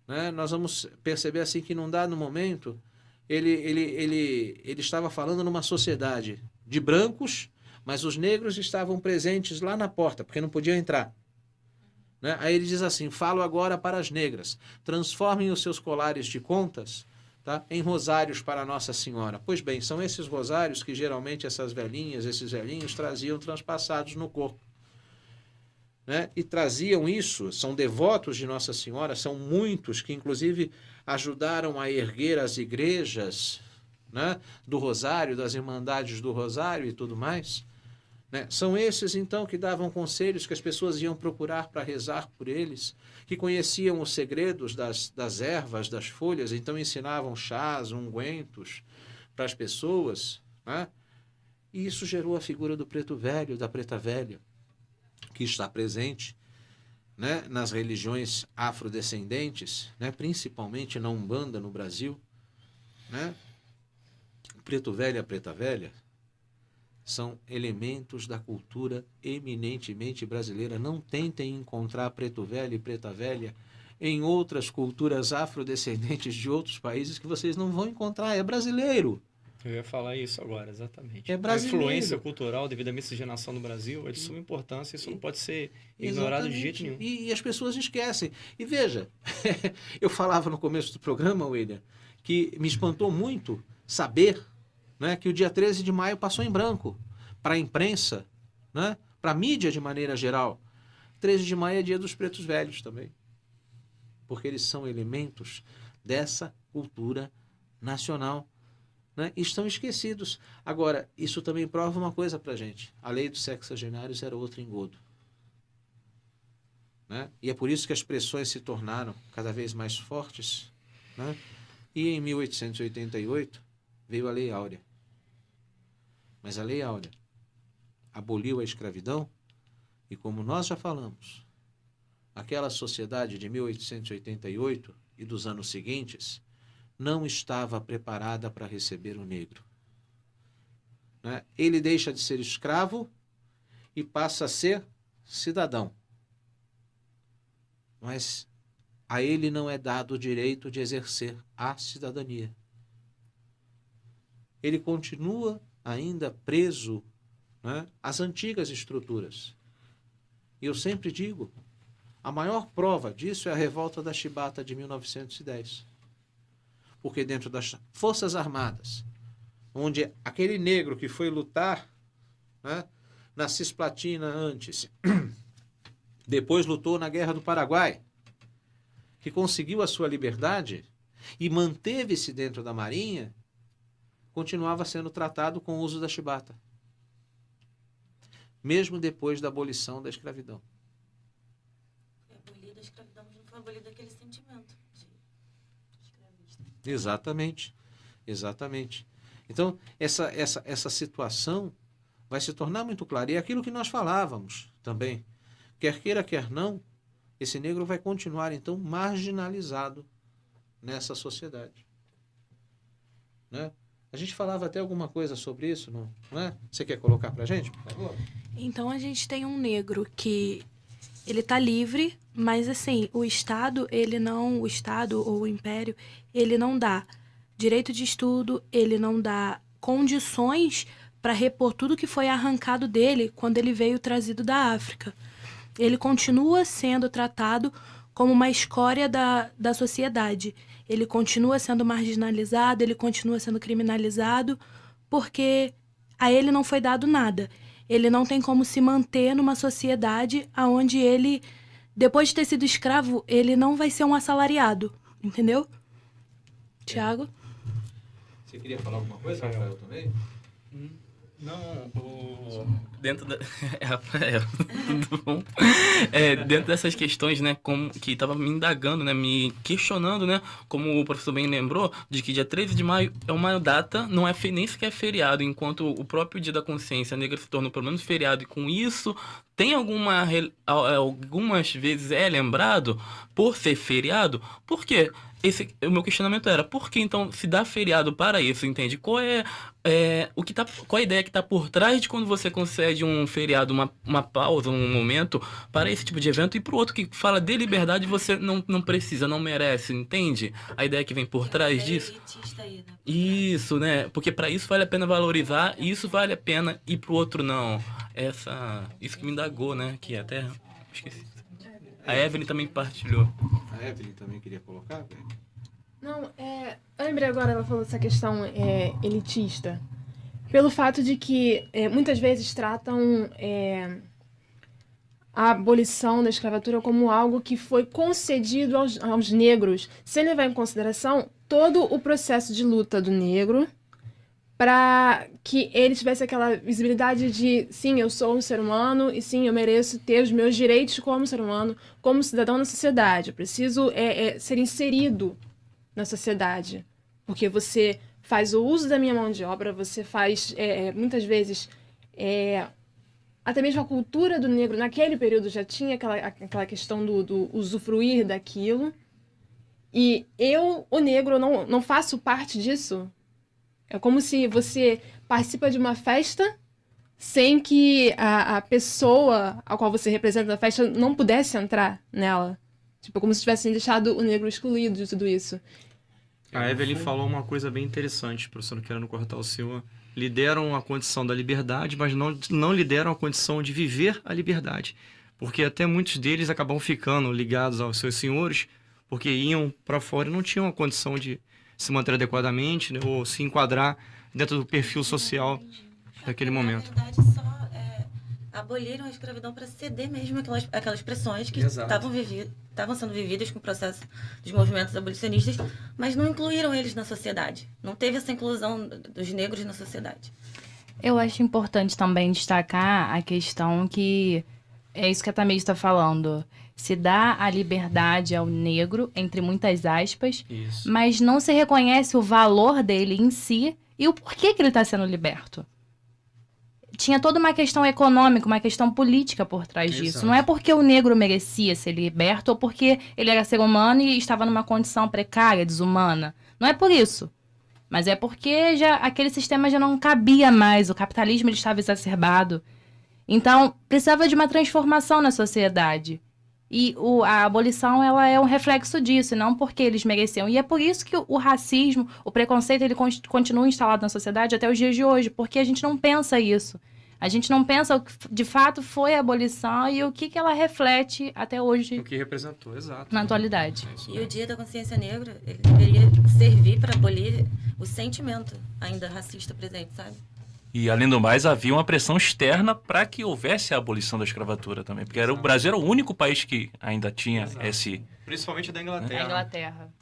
né? Nós vamos perceber assim que num dado momento ele estava falando numa sociedade de brancos, mas os negros estavam presentes lá na porta, porque não podiam entrar. Né? Aí ele diz assim: falo agora para as negras, transformem os seus colares de contas, tá, em rosários para Nossa Senhora. Pois bem, são esses rosários que geralmente essas velhinhas, esses velhinhos traziam transpassados no corpo. Né? E traziam isso, são devotos de Nossa Senhora, são muitos que inclusive ajudaram a erguer as igrejas, né, do Rosário, das Irmandades do Rosário e tudo mais. Né? São esses, então, que davam conselhos que as pessoas iam procurar para rezar por eles, que conheciam os segredos das ervas, das folhas, então ensinavam chás, ungüentos para as pessoas. Né? E isso gerou a figura do preto velho, da preta velha, que está presente, né, nas religiões afrodescendentes, né, principalmente na Umbanda no Brasil. Né? O preto velho e a preta velha são elementos da cultura eminentemente brasileira. Não tentem encontrar preto velho e preta velha em outras culturas afrodescendentes de outros países que vocês não vão encontrar. É brasileiro. Eu ia falar isso agora, exatamente. É brasileiro. A influência cultural devido à miscigenação no Brasil é de suma importância, isso não pode ser ignorado de jeito nenhum. E as pessoas esquecem. E veja, eu falava no começo do programa, William, que me espantou muito saber, né, que o dia 13 de maio passou em branco para a imprensa, né, para a mídia de maneira geral. 13 de maio é dia dos pretos velhos também, porque eles são elementos dessa cultura nacional, né, e estão esquecidos. Agora, isso também prova uma coisa para a gente: a lei dos sexagenários era outro engodo. Né? E é por isso que as pressões se tornaram cada vez mais fortes. Né? E em 1888 veio a Lei Áurea. Mas a Lei Áurea aboliu a escravidão e, como nós já falamos, aquela sociedade de 1888 e dos anos seguintes não estava preparada para receber o negro. Né? Ele deixa de ser escravo e passa a ser cidadão. Mas a ele não é dado o direito de exercer a cidadania. Ele continua ainda preso, né, às antigas estruturas. E eu sempre digo, a maior prova disso é a revolta da Chibata de 1910. Porque dentro das Forças Armadas, onde aquele negro que foi lutar, né, na Cisplatina antes, depois lutou na Guerra do Paraguai, que conseguiu a sua liberdade e manteve-se dentro da Marinha, continuava sendo tratado com o uso da chibata, mesmo depois da abolição da escravidão. A escravidão não foi abolido aquele sentimento de escravista. Exatamente. Exatamente. Então, essa situação vai se tornar muito clara. E é aquilo que nós falávamos também. Quer queira, quer não, esse negro vai continuar, então, marginalizado nessa sociedade. Né? A gente falava até alguma coisa sobre isso, não é? Você quer colocar pra gente, por favor? Então a gente tem um negro que ele tá livre, mas assim, o Estado ou o Império, ele não dá direito de estudo, ele não dá condições para repor tudo que foi arrancado dele quando ele veio trazido da África. Ele continua sendo tratado como uma escória da sociedade. Ele continua sendo marginalizado, ele continua sendo criminalizado, porque a ele não foi dado nada. Ele não tem como se manter numa sociedade onde ele, depois de ter sido escravo, ele não vai ser um assalariado, entendeu? Tiago? Você queria falar alguma coisa, Rafael, também? Não, dentro da... tudo bom? Dentro dessas questões, né, que estava me indagando, né, me questionando, né, como o professor bem lembrou, de que dia 13 de maio é uma data, não é nem sequer feriado, enquanto o próprio Dia da Consciência Negra se tornou pelo menos feriado, e com isso tem algumas vezes é lembrado por ser feriado. Por quê? O meu questionamento era, por que então se dá feriado para isso, entende? Qual é a ideia que está por trás de quando você concede um feriado, uma pausa, um momento para esse tipo de evento, e para o outro que fala de liberdade você não precisa, não merece, entende? A ideia que vem por trás disso. Aí, né? Isso, né? Porque para isso vale a pena valorizar, e isso vale a pena, e para o outro não. Isso que me indagou, né? Que até esqueci. A Evelyn também partilhou. A Evelyn também queria colocar? Não, eu lembrei agora, ela falou essa questão elitista. Pelo fato de que muitas vezes tratam a abolição da escravatura como algo que foi concedido aos negros, sem levar em consideração todo o processo de luta do negro, para que ele tivesse aquela visibilidade de, sim, eu sou um ser humano e sim, eu mereço ter os meus direitos como ser humano, como cidadão na sociedade. Eu preciso ser inserido na sociedade, porque você faz o uso da minha mão de obra, você faz, muitas vezes, até mesmo a cultura do negro naquele período já tinha aquela questão do usufruir daquilo, e eu, o negro, não faço parte disso. É como se você participa de uma festa sem que a pessoa a qual você representa a festa não pudesse entrar nela. Tipo, como se tivessem deixado o negro excluído de tudo isso. A Evelyn falou uma coisa bem interessante, professor, não querendo cortar o senhor. Lhe deram a condição da liberdade, mas não lhe deram a condição de viver a liberdade. Porque até muitos deles acabam ficando ligados aos seus senhores, porque iam para fora e não tinham a condição de se manter adequadamente, né, ou se enquadrar dentro do perfil social daquele momento. Na verdade, só aboliram a escravidão para ceder mesmo aquelas pressões que estavam sendo vividas com o processo dos movimentos abolicionistas, mas não incluíram eles na sociedade. Não teve essa inclusão dos negros na sociedade. Eu acho importante também destacar a questão que é isso que a Tamires está falando. Se dá a liberdade ao negro, entre muitas aspas, Isso. mas não se reconhece o valor dele em si e o porquê que ele está sendo liberto. Tinha toda uma questão econômica, uma questão política por trás disso. Exato. Não é porque o negro merecia ser liberto ou porque ele era ser humano e estava numa condição precária, desumana. Não é por isso. Mas é porque aquele sistema já não cabia mais, o capitalismo ele estava exacerbado. Então, precisava de uma transformação na sociedade. E a abolição ela é um reflexo disso, não porque eles mereciam. E é por isso que o racismo, o preconceito, ele continua instalado na sociedade até os dias de hoje, porque a gente não pensa isso. A gente não pensa o que de fato foi a abolição e o que ela reflete até hoje. O que representou, exato. Na atualidade. E o Dia da Consciência Negra, ele deveria servir para abolir o sentimento ainda racista presente, sabe? E, além do mais, havia uma pressão externa para que houvesse a abolição da escravatura também. Porque o Brasil era o único país que ainda tinha esse... Principalmente da Inglaterra. A Inglaterra.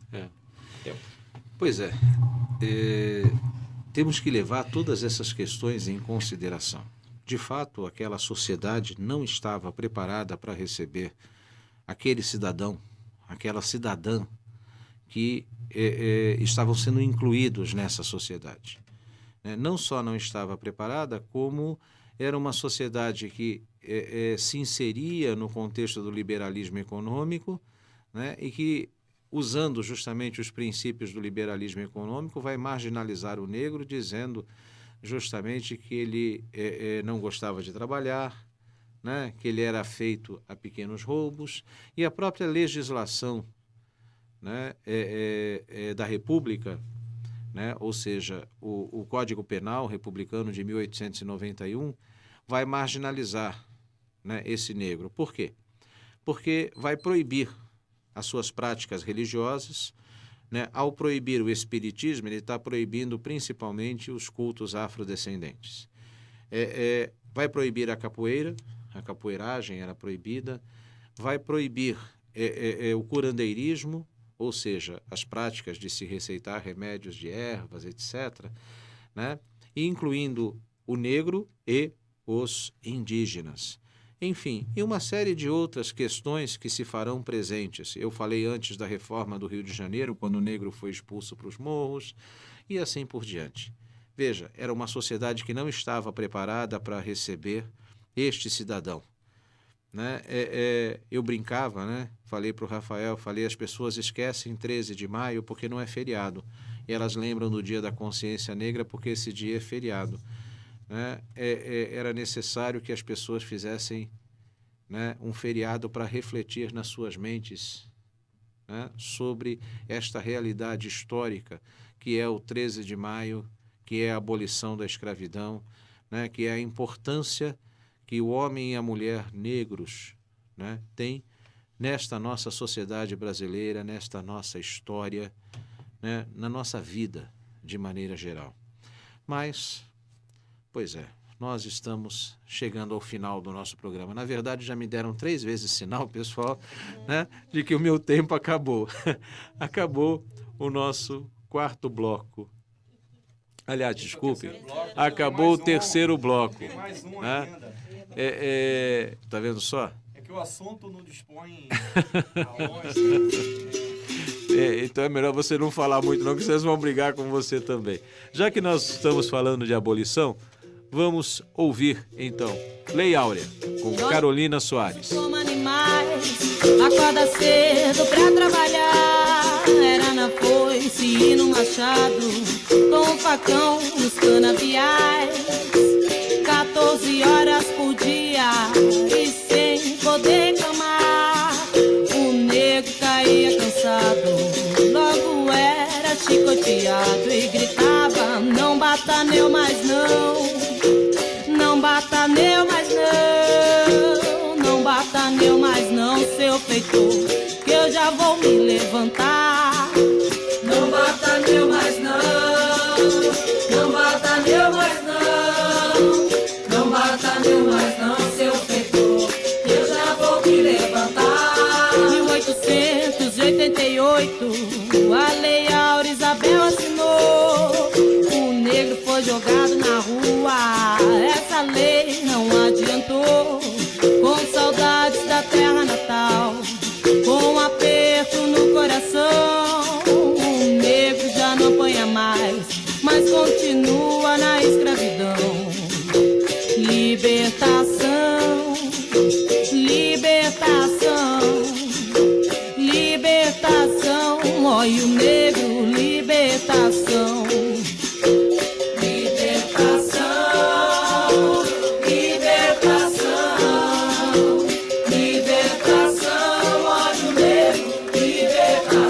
Pois é. Temos que levar todas essas questões em consideração. De fato, aquela sociedade não estava preparada para receber aquele cidadão aquela cidadã que estavam sendo incluídos nessa sociedade. Não só não estava preparada, como era uma sociedade que se inseria no contexto do liberalismo econômico, né, e que, usando justamente os princípios do liberalismo econômico, vai marginalizar o negro, dizendo justamente que ele não gostava de trabalhar, né, que ele era afeito a pequenos roubos, e a própria legislação, né, da República, né, ou seja, o Código Penal republicano de 1891, vai marginalizar, né, esse negro. Por quê? Porque vai proibir as suas práticas religiosas, né? Ao proibir o espiritismo, ele está proibindo principalmente os cultos afrodescendentes. Vai proibir a capoeira, a capoeiragem era proibida, vai proibir o curandeirismo, ou seja, as práticas de se receitar remédios de ervas, etc., né? Incluindo o negro e os indígenas. Enfim, e uma série de outras questões que se farão presentes. Eu falei antes da reforma do Rio de Janeiro, quando o negro foi expulso para os morros, e assim por diante. Veja, era uma sociedade que não estava preparada para receber este cidadão. Né? Eu brincava, né? Falei para o Rafael, as pessoas esquecem 13 de maio porque não é feriado. E elas lembram do Dia da Consciência Negra porque esse dia é feriado. Né? Era necessário que as pessoas fizessem, né, um feriado para refletir nas suas mentes, né, sobre esta realidade histórica que é o 13 de maio, que é a abolição da escravidão, né, que é a importância que o homem e a mulher negros, né, têm nesta nossa sociedade brasileira, nesta nossa história, né, na nossa vida de maneira geral. Mas, pois é, nós estamos chegando ao final do nosso programa. Na verdade, já me deram 3 vezes sinal, pessoal, né, de que o meu tempo acabou. Acabou o nosso 4º bloco. Aliás, desculpe, acabou o terceiro bloco. Tem mais um né? ainda. Tá vendo só? É que o assunto não dispõe então é melhor você não falar muito não, que vocês vão brigar com você também. Já que nós estamos falando de abolição, vamos ouvir, então, Lei Áurea, com Carolina Soares. Como animais, acorda cedo pra trabalhar. Era na foice e no machado, com um facão nos canaviais. 14 horas por dia e sem poder clamar. O negro caía cansado, logo era chicoteado e gritava: não bata neu mais não, não bata neu mais não, não bata neu mais não, seu feitor, que eu já vou me levantar. Não bata neu mais não, não bata neu mais não, não bata neu mais não, seu feitor, que eu já vou me levantar. 1888, a Lei Áurea Isabel assinou. O negro foi jogado na rua, essa lei não adiantou. Com saudades da terra natal, com um aperto no coração, o negro já não apanha mais, mas continua na escravidão. Libertação, libertação, libertação, olha o negro, libertação. Libertação, libertação, libertação, olha o negro, libertação.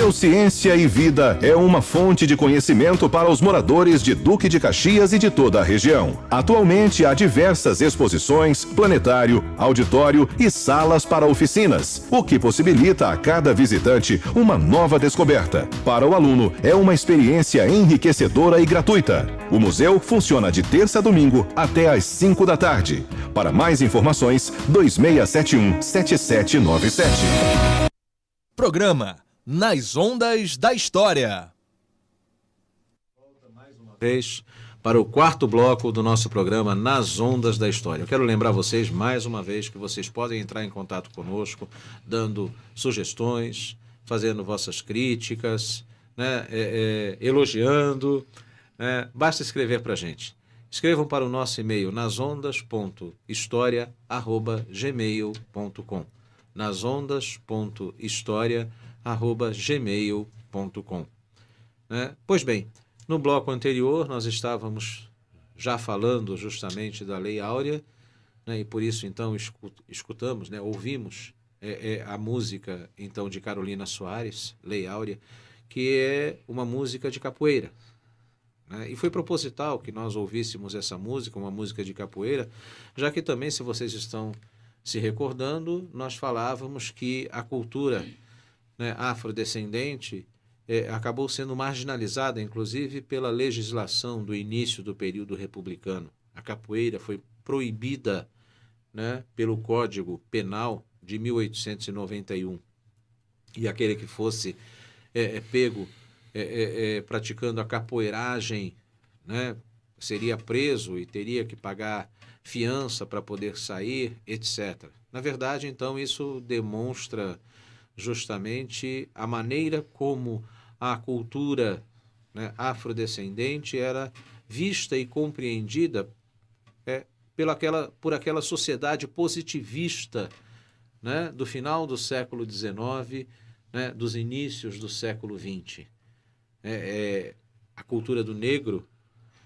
Museu Ciência e Vida é uma fonte de conhecimento para os moradores de Duque de Caxias e de toda a região. Atualmente há diversas exposições, planetário, auditório e salas para oficinas, o que possibilita a cada visitante uma nova descoberta. Para o aluno, é uma experiência enriquecedora e gratuita. O museu funciona de terça a domingo até às 5 da tarde. Para mais informações, 2671-7797. Programa Nas Ondas da História. Vez para o quarto bloco do nosso programa Nas Ondas da História. Eu quero lembrar vocês, mais uma vez, que vocês podem entrar em contato conosco, dando sugestões, fazendo vossas críticas, né, elogiando. Basta escrever para a gente. Escrevam para o nosso e-mail nasondas.historia@gmail.com nasondas.historia@gmail.com. Pois bem, no bloco anterior nós estávamos já falando justamente da Lei Áurea, né, e por isso então escutamos, né, ouvimos a música então de Carolina Soares, Lei Áurea, que é uma música de capoeira. E foi proposital que nós ouvíssemos essa música, uma música de capoeira, já que também, se vocês estão se recordando, nós falávamos que a cultura, né, afrodescendente acabou sendo marginalizada, inclusive pela legislação do início do período republicano. A capoeira foi proibida, né, pelo Código Penal de 1891. E aquele que fosse pego praticando a capoeiragem, né, seria preso e teria que pagar fiança para poder sair, etc. Na verdade, então, isso demonstra justamente a maneira como a cultura, né, afrodescendente era vista e compreendida por aquela sociedade positivista, né, do final do século XIX, né, dos inícios do século XX. A cultura do negro,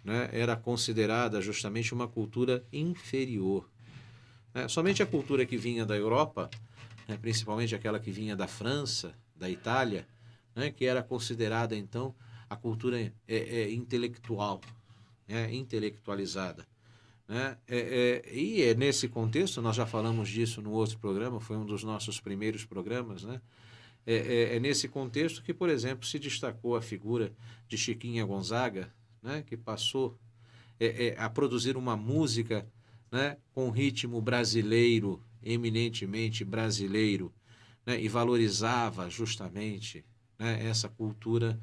né, era considerada justamente uma cultura inferior. Somente a cultura que vinha da Europa, né, principalmente aquela que vinha da França, da Itália, né, que era considerada então a cultura intelectual, intelectualizada. Né? E nesse contexto, nós já falamos disso no outro programa, foi um dos nossos primeiros programas, né? É nesse contexto que, por exemplo, se destacou a figura de Chiquinha Gonzaga, né, que passou a produzir uma música, né, com ritmo brasileiro, eminentemente brasileiro, né, e valorizava justamente, né, essa cultura,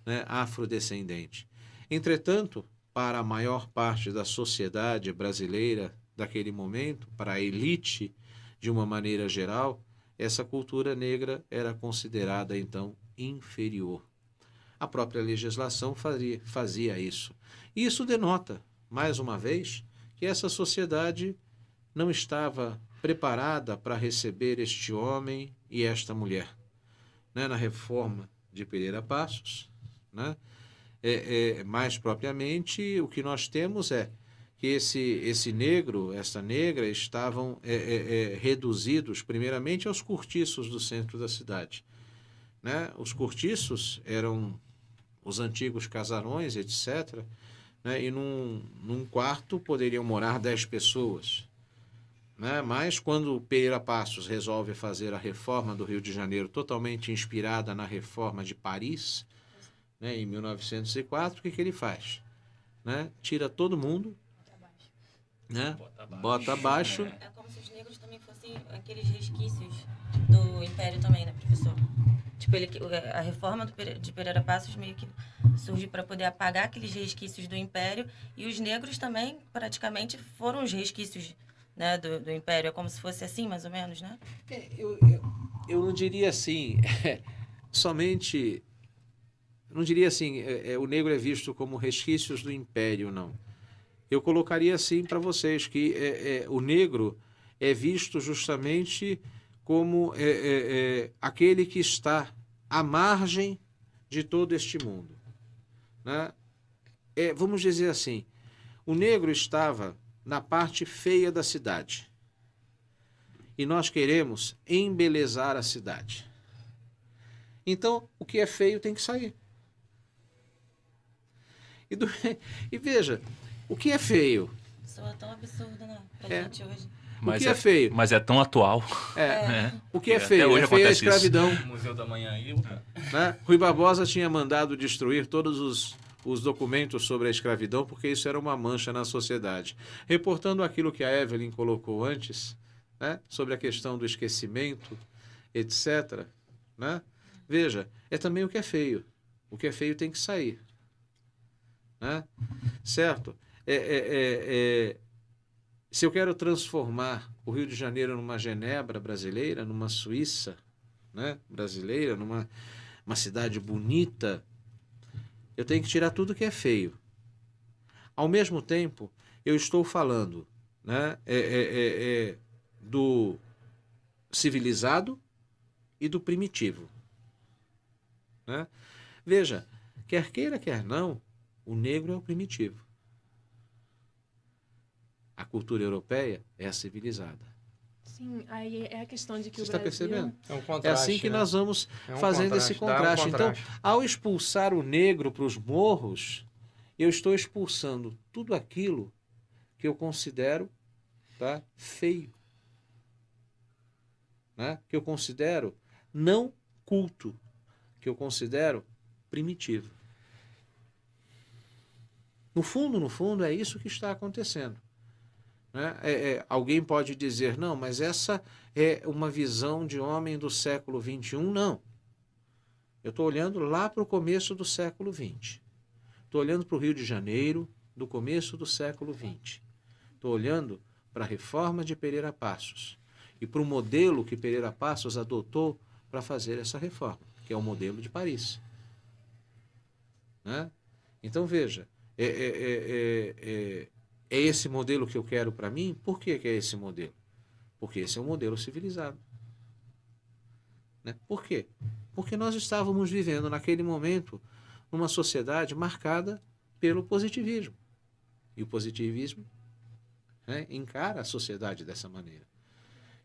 né, afrodescendente. Entretanto, para a maior parte da sociedade brasileira daquele momento, para a elite de uma maneira geral, essa cultura negra era considerada, então, inferior. A própria legislação fazia isso. E isso denota, mais uma vez, que essa sociedade não estava preparada para receber este homem e esta mulher. Né? Na reforma de Pereira Passos, né? Mais propriamente, o que nós temos é que esse negro, essa negra, estavam reduzidos primeiramente aos cortiços do centro da cidade. Né? Os cortiços eram os antigos casarões, etc., né? E num quarto poderiam morar 10 pessoas. Né? Mas quando Pereira Passos resolve fazer a reforma do Rio de Janeiro, totalmente inspirada na reforma de Paris, né, em 1904, o que ele faz? Né? Tira todo mundo, né? Bota abaixo. É como se os negros também fossem aqueles resquícios do Império também, né, professor? Tipo, a reforma de Pereira Passos meio que surgiu para poder apagar aqueles resquícios do Império, e os negros também praticamente foram os resquícios, né, do Império. É como se fosse assim, mais ou menos, né? Eu não diria assim, somente... Não diria assim, o negro é visto como resquícios do Império, não. Eu colocaria assim para vocês, que o negro é visto justamente como aquele que está à margem de todo este mundo. Né? Vamos dizer assim, o negro estava na parte feia da cidade. E nós queremos embelezar a cidade. Então, o que é feio tem que sair. E veja, o que é feio? Isso é tão absurdo, né? Pra gente hoje. O que é feio? Mas é tão atual. O que é feio? Hoje É feio a acontece escravidão. O Museu da Manhã aí. Né? Rui Barbosa tinha mandado destruir todos os documentos sobre a escravidão, porque isso era uma mancha na sociedade. Reportando aquilo que a Evelyn colocou antes, né? Sobre a questão do esquecimento, etc. Né? Veja, é também o que é feio. O que é feio tem que sair. Né? Certo? Se eu quero transformar o Rio de Janeiro numa Genebra brasileira, numa Suíça, né, brasileira, numa cidade bonita, eu tenho que tirar tudo que é feio. Ao mesmo tempo, eu estou falando, né, do civilizado e do primitivo. Né? Veja, quer queira, quer não, o negro é o primitivo. A cultura europeia é a civilizada. Sim, aí é a questão de que Você o está Brasil... percebendo? É um contraste, é assim que nós vamos fazendo esse contraste. Então, ao expulsar o negro para os morros, eu estou expulsando tudo aquilo que eu considero, tá, feio. Né? Que eu considero não culto, que eu considero primitivo. No fundo, é isso que está acontecendo. Né? Alguém pode dizer, não, mas essa é uma visão de homem do século XXI. Não. Eu estou olhando lá para o começo do século XX. Estou olhando para o Rio de Janeiro do começo do século XX. Estou olhando para a reforma de Pereira Passos e para o modelo que Pereira Passos adotou para fazer essa reforma, que é o modelo de Paris. Né? Então, veja, é esse modelo que eu quero para mim? Por que é esse modelo? Porque esse é um modelo civilizado. Né? Por quê? Porque nós estávamos vivendo naquele momento numa sociedade marcada pelo positivismo. E o positivismo, né, encara a sociedade dessa maneira.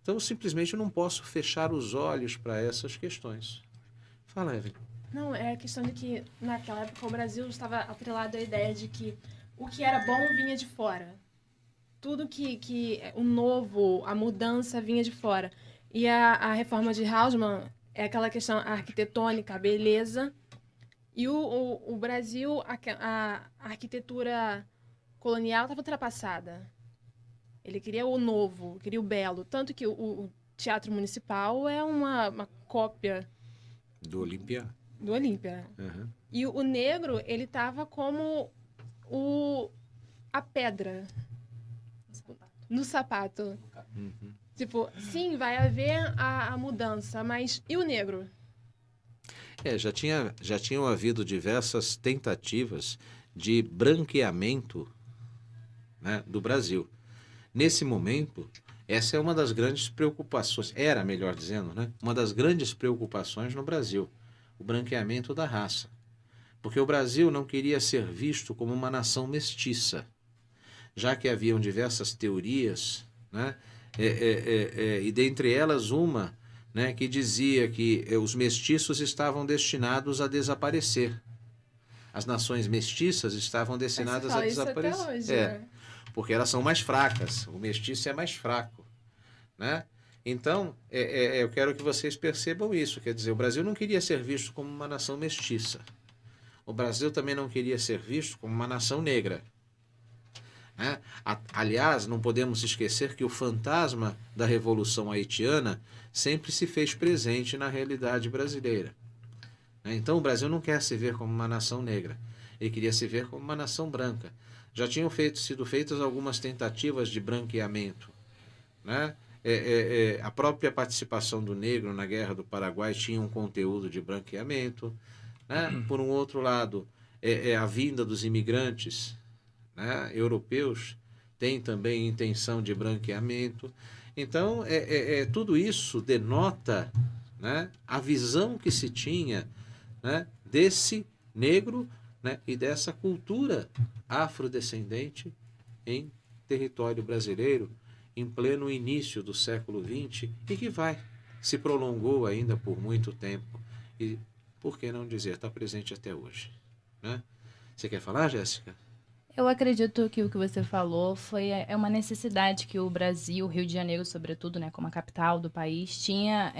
Então, simplesmente eu não posso fechar os olhos para essas questões. Fala, Evelyn. Não, é a questão de que naquela época o Brasil estava atrelado à ideia de que o que era bom vinha de fora. Tudo que o novo, a mudança vinha de fora. E a reforma de Haussmann é aquela questão arquitetônica, a beleza. E o Brasil, a arquitetura colonial estava ultrapassada. Ele queria o novo, queria o belo. Tanto que o Teatro Municipal é uma cópia do Olímpia. Do Olímpia. Uhum. E o negro, ele estava como a pedra no sapato. Uhum. Tipo, sim, vai haver a mudança, mas e o negro? Já tinham havido diversas tentativas de branqueamento, né, do Brasil. Nesse momento, essa é uma das grandes preocupações, era, melhor dizendo, né, uma das grandes preocupações no Brasil, o branqueamento da raça. Porque o Brasil não queria ser visto como uma nação mestiça, já que haviam diversas teorias, né, e dentre elas uma, né, que dizia que os mestiços estavam destinados a desaparecer. As nações mestiças estavam destinadas a desaparecer. Isso até hoje, né? Porque elas são mais fracas, o mestiço é mais fraco. Né? Então, eu quero que vocês percebam isso. Quer dizer, o Brasil não queria ser visto como uma nação mestiça. O Brasil também não queria ser visto como uma nação negra. Né? Aliás, não podemos esquecer que o fantasma da Revolução Haitiana sempre se fez presente na realidade brasileira. Né? Então, o Brasil não quer se ver como uma nação negra. Ele queria se ver como uma nação branca. Já tinham sido feitas algumas tentativas de branqueamento. Né? A própria participação do negro na Guerra do Paraguai tinha um conteúdo de branqueamento. Né? Por um outro lado, a vinda dos imigrantes, né, europeus tem também intenção de branqueamento. Então, tudo isso denota, né, a visão que se tinha, né, desse negro, né, e dessa cultura afrodescendente em território brasileiro, em pleno início do século XX, e que se prolongou ainda por muito tempo. e, por que não dizer, está presente até hoje. Né? Você quer falar, Jéssica? Eu acredito que o que você falou é uma necessidade que o Brasil, o Rio de Janeiro, sobretudo, né, como a capital do país, tinha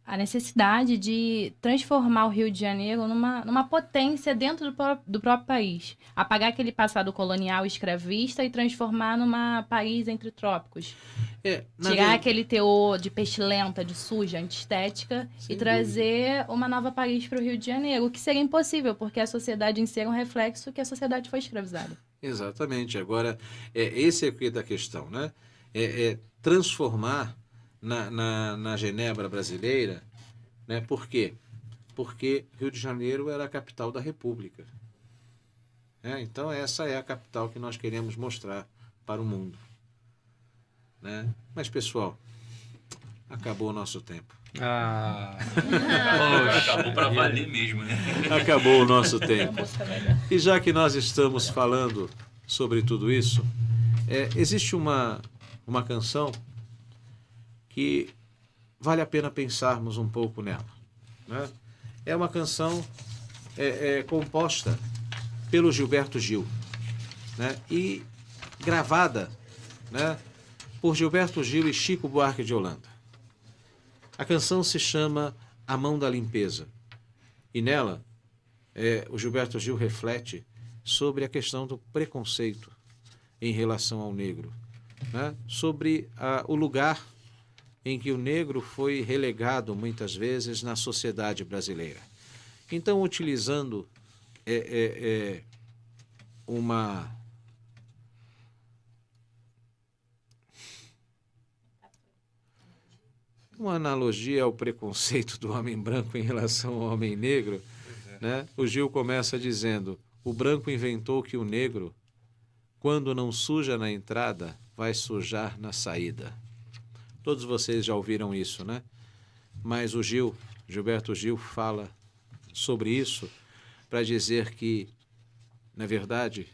a necessidade de transformar o Rio de Janeiro numa potência dentro do próprio país. Apagar aquele passado colonial escravista e transformar numa Paris entre trópicos. Tirar aquele teor de pestilenta, de suja, antiestética e trazer uma nova Paris para o Rio de Janeiro, o que seria impossível, porque a sociedade em si é um reflexo que a sociedade foi escravizada. Exatamente. Agora, esse é o que da questão, né? Transformar na Genebra brasileira, né? Por quê? Porque Rio de Janeiro era a capital da República. Então, essa é a capital que nós queremos mostrar para o mundo. Né? Mas, pessoal, acabou o nosso tempo. Acabou para valer mesmo, né? Acabou o nosso tempo. E já que nós estamos falando sobre tudo isso, existe uma canção que vale a pena pensarmos um pouco nela. Né? É uma canção composta pelo Gilberto Gil, né? E gravada, né, por Gilberto Gil e Chico Buarque de Holanda. A canção se chama A Mão da Limpeza. E nela, o Gilberto Gil reflete sobre a questão do preconceito em relação ao negro, né? Sobre o lugar em que o negro foi relegado muitas vezes na sociedade brasileira. Então, utilizando uma analogia ao preconceito do homem branco em relação ao homem negro, né? O Gil começa dizendo: o branco inventou que o negro, quando não suja na entrada, vai sujar na saída. Todos vocês já ouviram isso, né? Mas o Gilberto Gil, fala sobre isso para dizer que, na verdade,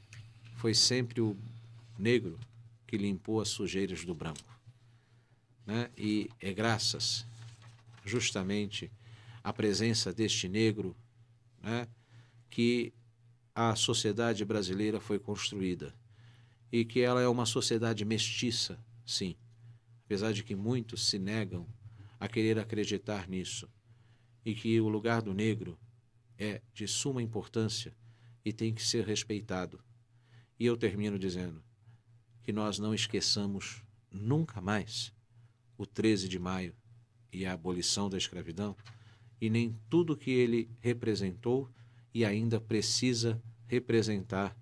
foi sempre o negro que limpou as sujeiras do branco. Né? E é graças justamente à presença deste negro, né, que a sociedade brasileira foi construída. E que ela é uma sociedade mestiça, sim. Apesar de que muitos se negam a querer acreditar nisso. E que o lugar do negro é de suma importância e tem que ser respeitado. E eu termino dizendo que nós não esqueçamos nunca mais o 13 de maio e a abolição da escravidão, e nem tudo que ele representou e ainda precisa representar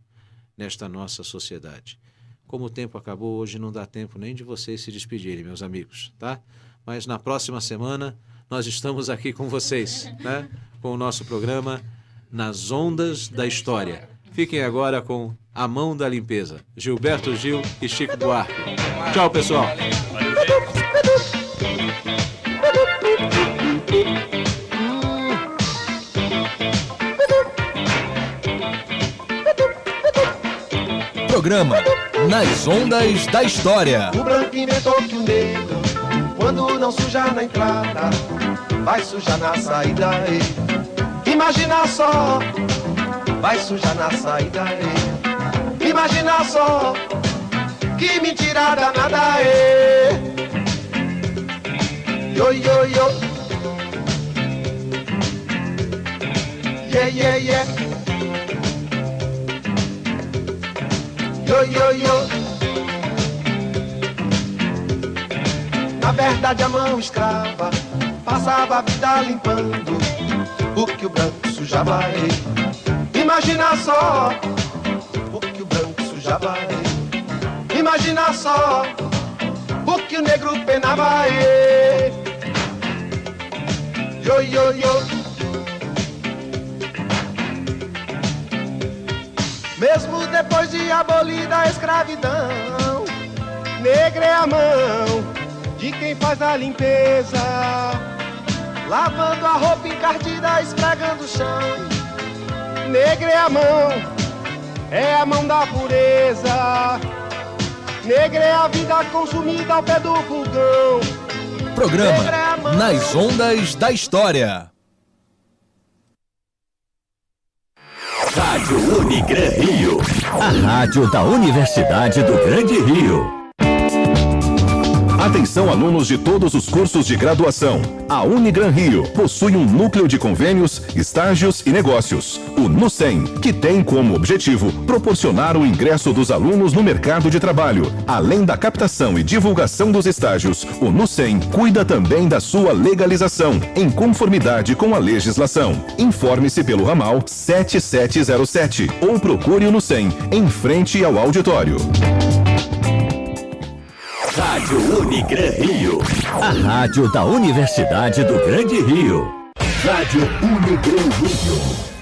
nesta nossa sociedade. Como o tempo acabou, hoje não dá tempo nem de vocês se despedirem, meus amigos, tá? Mas na próxima semana nós estamos aqui com vocês, né? Com o nosso programa Nas Ondas da História. Fiquem agora com A Mão da Limpeza, Gilberto Gil e Chico Buarque. Tchau, pessoal! Programa Nas Ondas da História. O branco inventou que o negro, quando não sujar na entrada, vai sujar na saída. Imagina só, vai sujar na saída. Imagina só, que mentira danada. Yo, yo, yo. Yeah, yeah, yeah. Yo, yo, yo. Na verdade a mão escrava passava a vida limpando o que o branco sujava. Imagina só o que o branco sujava. Imagina só o que o negro penava. Yo, yo, yo. Mesmo depois de abolida a escravidão, negra é a mão de quem faz a limpeza, lavando a roupa encardida, esfregando o chão. Negra é a mão da pureza. Negra é a vida consumida ao pé do vulcão. Programa Nas Ondas da História. Rádio Unigran Rio, a rádio da Universidade do Grande Rio. Atenção, alunos de todos os cursos de graduação. A Unigran Rio possui um núcleo de convênios, estágios e negócios, o NUCEM, que tem como objetivo proporcionar o ingresso dos alunos no mercado de trabalho. Além da captação e divulgação dos estágios, o NUCEM cuida também da sua legalização, em conformidade com a legislação. Informe-se pelo ramal 7707 ou procure o NUCEM, em frente ao auditório. Rádio Unigran Rio, a rádio da Universidade do Grande Rio. Rádio Unigran Rio.